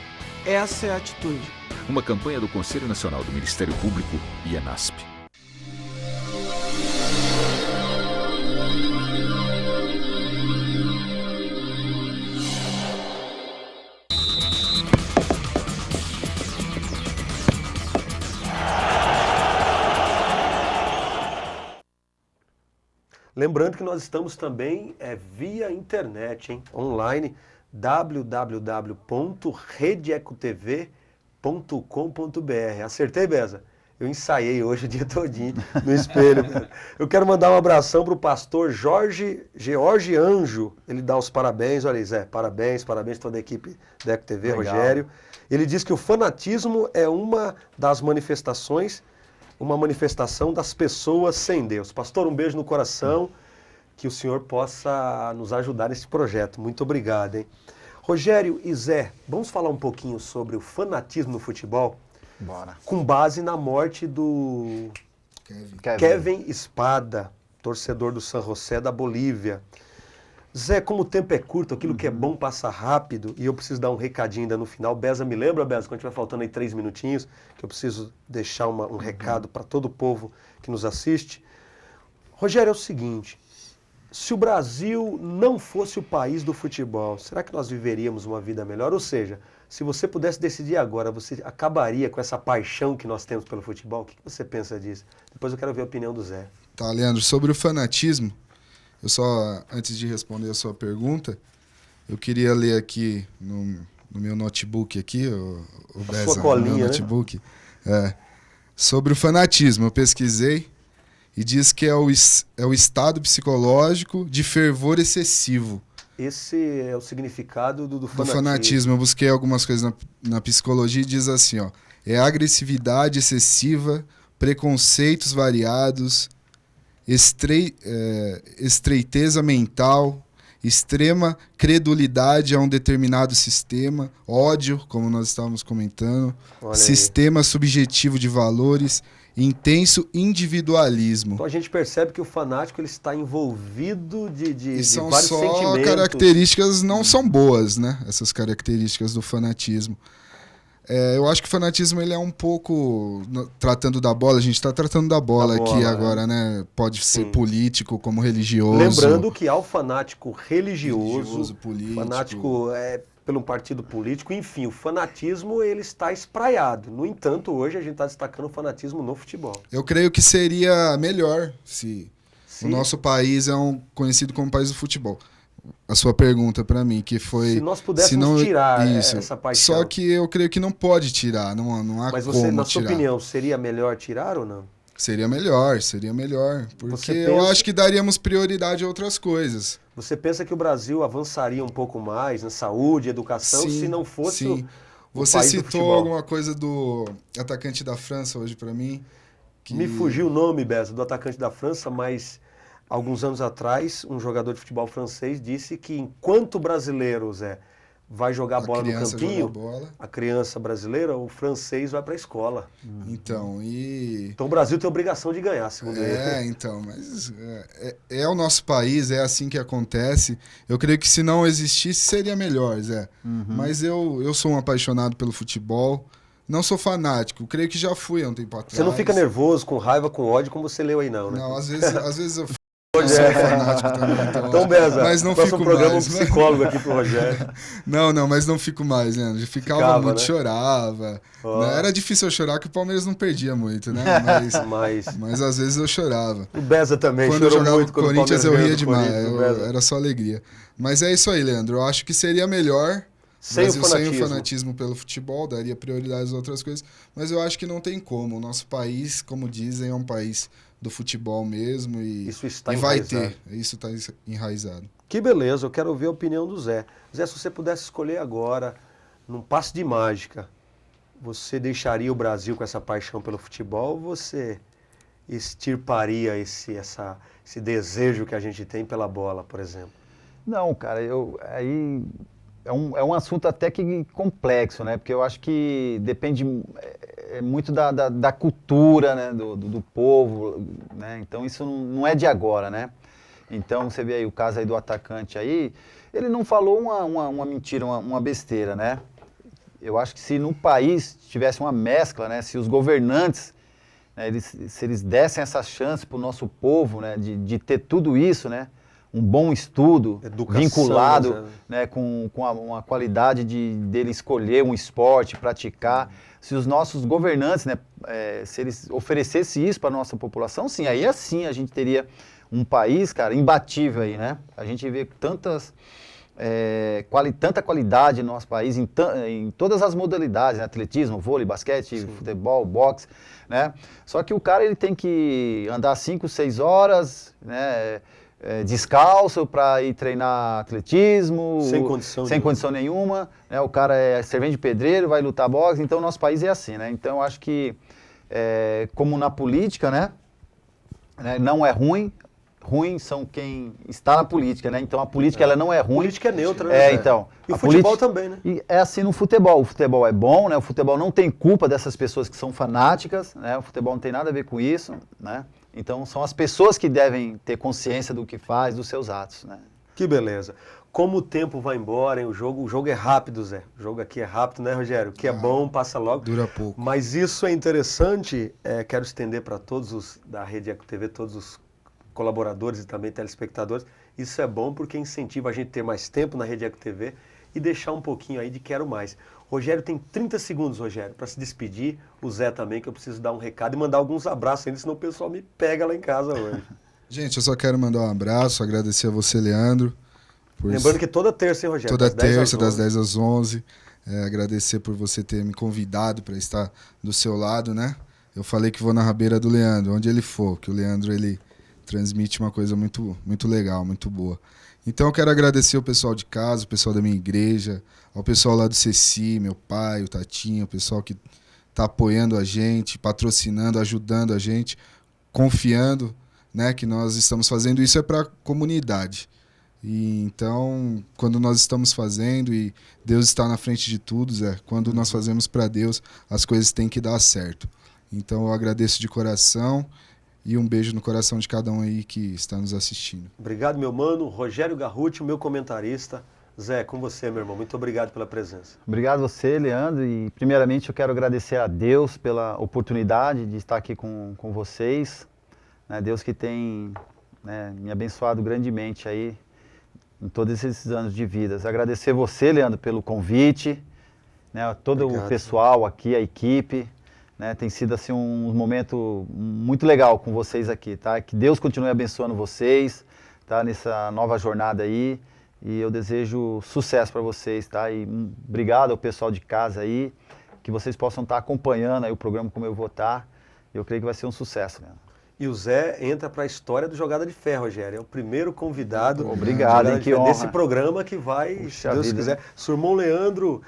Essa é a atitude. Uma campanha do Conselho Nacional do Ministério Público e ANASP. Lembrando que nós estamos também via internet, hein? Online, www.redeecotv.com.br. Acertei, Beza? Eu ensaiei hoje o dia todinho no espelho. Eu quero mandar um abração para o pastor George Anjo. Ele dá os parabéns. Olha aí, Zé, parabéns a toda a equipe da Eco TV, Legal. Rogério. Ele diz que o fanatismo é uma das manifestações, uma manifestação das pessoas sem Deus. Pastor, um beijo no coração, que o senhor possa nos ajudar nesse projeto. Muito obrigado, hein? Rogério e Zé, vamos falar um pouquinho sobre o fanatismo no futebol? Bora. Com base na morte do Kevin Espada, torcedor do San José da Bolívia. Zé, como o tempo é curto, aquilo que é bom passa rápido, e eu preciso dar um recadinho ainda no final. Beza, me lembra, Beza, quando tiver faltando aí 3 minutinhos, que eu preciso deixar um recado para todo o povo que nos assiste. Rogério, é o seguinte, se o Brasil não fosse o país do futebol, será que nós viveríamos uma vida melhor? Ou seja, se você pudesse decidir agora, você acabaria com essa paixão que nós temos pelo futebol? O que você pensa disso? Depois eu quero ver a opinião do Zé. Tá, Leandro, sobre o fanatismo, eu só, antes de responder a sua pergunta, eu queria ler aqui no meu notebook aqui, o Beza, sua colinha, no meu notebook, sobre o fanatismo. Eu pesquisei e diz que é o estado psicológico de fervor excessivo. Esse é o significado do fanatismo. Do fanatismo. Eu busquei algumas coisas na psicologia e diz assim, ó, é agressividade excessiva, preconceitos variados, estreiteza mental, extrema credulidade a um determinado sistema, ódio, como nós estávamos comentando, sistema subjetivo de valores, intenso individualismo. Então a gente percebe que o fanático ele está envolvido de são vários só sentimentos. Características não são boas, né? Essas características do fanatismo. Eu acho que o fanatismo ele é um pouco tratando da bola, a gente está tratando da bola aqui agora, né? Pode ser político como religioso. Lembrando que há o fanático religioso político. Fanático pelo partido político, enfim, o fanatismo ele está espraiado. No entanto, hoje a gente está destacando o fanatismo no futebol. Eu creio que seria melhor se o nosso país conhecido como país do futebol. A sua pergunta para mim, que foi... Se nós pudéssemos tirar essa paixão. Só que eu creio que não pode tirar, não há Mas como você, na sua tirar. opinião, seria melhor tirar ou não? Seria melhor. Porque eu acho que daríamos prioridade a outras coisas. Você pensa que o Brasil avançaria um pouco mais na saúde, educação, se não fosse o Você país do citou futebol? alguma coisa do atacante da França hoje para mim? Me fugiu o nome, Bessa, do atacante da França, mas... Alguns anos atrás, um jogador de futebol francês disse que enquanto o brasileiro, Zé, vai jogar bola no campinho, a criança brasileira, o francês vai para a escola. Então o Brasil tem obrigação de ganhar, segundo ele. Então, mas é o nosso país, é assim que acontece. Eu creio que se não existisse, seria melhor, Zé. Mas eu sou um apaixonado pelo futebol. Não sou fanático, creio que já fui há um tempo atrás. Você não fica nervoso, com raiva, com ódio, como você leu aí não, né? Não, às vezes eu sou fanático também. Então, Beza, mas não fico programa mais. Um psicólogo aqui pro Rogério. Não, mas não fico mais, Leandro. Já ficava muito, né? Chorava. Né? Era difícil eu chorar, que o Palmeiras não perdia muito, né? Mas às vezes eu chorava. O Beza também quando chorou eu jogava muito com o Corinthians, eu ria demais. Era só alegria. Mas é isso aí, Leandro. Eu acho que seria melhor... Sem o fanatismo pelo futebol, daria prioridade às outras coisas, mas eu acho que não tem como. O nosso país, como dizem, é um país do futebol mesmo e vai ter. Isso está enraizado. Que beleza, eu quero ouvir a opinião do Zé. Zé, se você pudesse escolher agora, num passe de mágica, você deixaria o Brasil com essa paixão pelo futebol ou você extirparia esse desejo que a gente tem pela bola, por exemplo? Não, cara, é um assunto até que complexo, né? Porque eu acho que depende muito da cultura, né? do povo, né? Então isso não é de agora, né? Então você vê aí o caso aí do atacante aí, ele não falou uma mentira, uma besteira, né? Eu acho que se no país tivesse uma mescla, né? Se os governantes, né? Se eles dessem essa chance para o nosso povo, né? De ter tudo isso, né? Um bom estudo, vinculado, né, com uma qualidade dele escolher um esporte, praticar. Se os nossos governantes, né, se eles oferecessem isso para a nossa população, sim, aí assim a gente teria um país, cara, imbatível aí, né? A gente vê tanta qualidade no nosso país em todas as modalidades, né? Atletismo, vôlei, basquete, futebol, boxe, né? Só que o cara ele tem que andar 5, 6 horas, né? Descalço para ir treinar atletismo, sem condição nenhuma, né? O cara é servente de pedreiro, vai lutar boxe, então o nosso país é assim, né? Então eu acho que, como na política, né? Não é ruim são quem está na política, né? Então a política ela não é ruim. A política é neutra, né? Então, e o futebol também, né? E é assim no futebol. O futebol é bom, né? O futebol não tem culpa dessas pessoas que são fanáticas, né? O futebol não tem nada a ver com isso, né? Então são as pessoas que devem ter consciência do que faz, dos seus atos, né? Que beleza. Como o tempo vai embora, hein? O jogo é rápido, Zé. O jogo aqui é rápido, né, Rogério? O que é bom, passa logo. Dura pouco. Mas isso é interessante, quero estender para todos da Rede Eco TV, todos os colaboradores e também telespectadores. Isso é bom porque incentiva a gente a ter mais tempo na Rede Eco TV e deixar um pouquinho aí de quero mais. Rogério tem 30 segundos, Rogério, para se despedir. O Zé também, que eu preciso dar um recado e mandar alguns abraços ainda, senão o pessoal me pega lá em casa hoje. Gente, eu só quero mandar um abraço, agradecer a você, Leandro. Lembrando que toda terça, hein, Rogério? Toda terça, das 10 às 11. Agradecer por você ter me convidado para estar do seu lado, né? Eu falei que vou na rabeira do Leandro, onde ele for, que o Leandro, ele transmite uma coisa muito, muito legal, muito boa. Então eu quero agradecer o pessoal de casa, o pessoal da minha igreja, ao pessoal lá do Ceci, meu pai, o Tatinho, o pessoal que está apoiando a gente, patrocinando, ajudando a gente, confiando, né, que nós estamos fazendo isso é para a comunidade. E então, quando nós estamos fazendo e Deus está na frente de tudo, Zé, quando nós fazemos para Deus, as coisas têm que dar certo. Então eu agradeço de coração e um beijo no coração de cada um aí que está nos assistindo. Obrigado, meu mano. Rogério Garruti, meu comentarista. Zé, com você, meu irmão. Muito obrigado pela presença. Obrigado a você, Leandro. E primeiramente eu quero agradecer a Deus pela oportunidade de estar aqui com vocês. Né, Deus que tem, né, me abençoado grandemente aí em todos esses anos de vida. Agradecer você, Leandro, pelo convite, né, todo o pessoal aqui, a equipe, né, tem sido assim um momento muito legal com vocês aqui, tá? Que Deus continue abençoando vocês, tá? Nessa nova jornada aí, e eu desejo sucesso para vocês, tá? E obrigado ao pessoal de casa aí, que vocês possam estar acompanhando aí o programa como eu vou estar. Eu creio que vai ser um sucesso, Leandro. E o Zé entra para a história do Jogada de Fé, Rogério. É o primeiro convidado desse programa que vai, puxa, se Deus quiser, se o irmão Leandro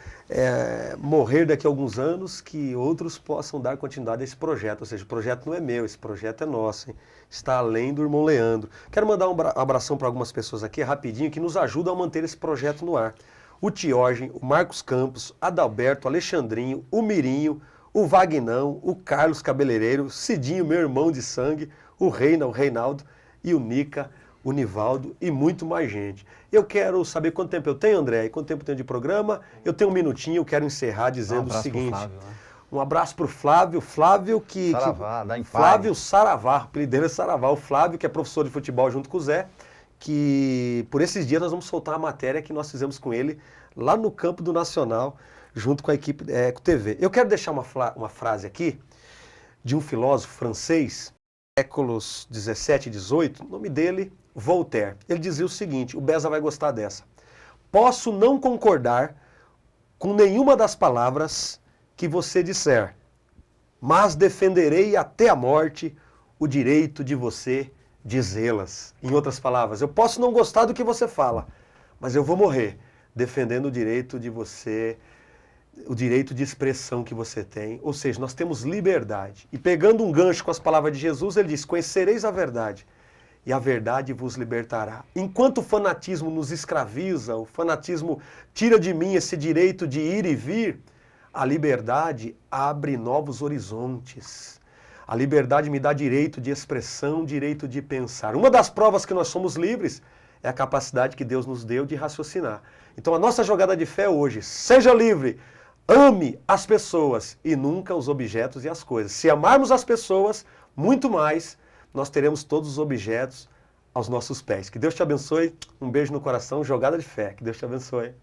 morrer daqui a alguns anos, que outros possam dar continuidade a esse projeto. Ou seja, o projeto não é meu, esse projeto é nosso, hein? Está além do irmão Leandro. Quero mandar um abração para algumas pessoas aqui, rapidinho, que nos ajudam a manter esse projeto no ar. O Tiorgen, o Marcos Campos, Adalberto, Alexandrinho, o Mirinho, o Vagnão, o Carlos Cabeleireiro, Cidinho, meu irmão de sangue, o Reina, o Reinaldo e o Nica, o Nivaldo e muito mais gente. Eu quero saber quanto tempo eu tenho, André, e quanto tempo eu tenho de programa. Eu tenho um minutinho, eu quero encerrar dizendo o seguinte. Flávio, né? Um abraço para o Flávio. Flávio que... Saravá, da Impar. Flávio Saravá, o apelido dele é Saravá. O Flávio, que é professor de futebol junto com o Zé, que por esses dias nós vamos soltar a matéria que nós fizemos com ele lá no campo do Nacional, junto com a equipe Eco TV. Eu quero deixar uma frase aqui de um filósofo francês, séculos 17 e 18, o nome dele, Voltaire. Ele dizia o seguinte, o Beza vai gostar dessa. Posso não concordar com nenhuma das palavras que você disser, mas defenderei até a morte o direito de você dizê-las. Em outras palavras, eu posso não gostar do que você fala, mas eu vou morrer defendendo o direito de você, o direito de expressão que você tem. Ou seja, nós temos liberdade. E pegando um gancho com as palavras de Jesus, ele diz, conhecereis a verdade, e a verdade vos libertará. Enquanto o fanatismo nos escraviza, o fanatismo tira de mim esse direito de ir e vir, a liberdade abre novos horizontes. A liberdade me dá direito de expressão, direito de pensar. Uma das provas que nós somos livres é a capacidade que Deus nos deu de raciocinar. Então a nossa jogada de fé hoje, seja livre, ame as pessoas e nunca os objetos e as coisas. Se amarmos as pessoas, muito mais, nós teremos todos os objetos aos nossos pés. Que Deus te abençoe. Um beijo no coração, jogada de fé. Que Deus te abençoe.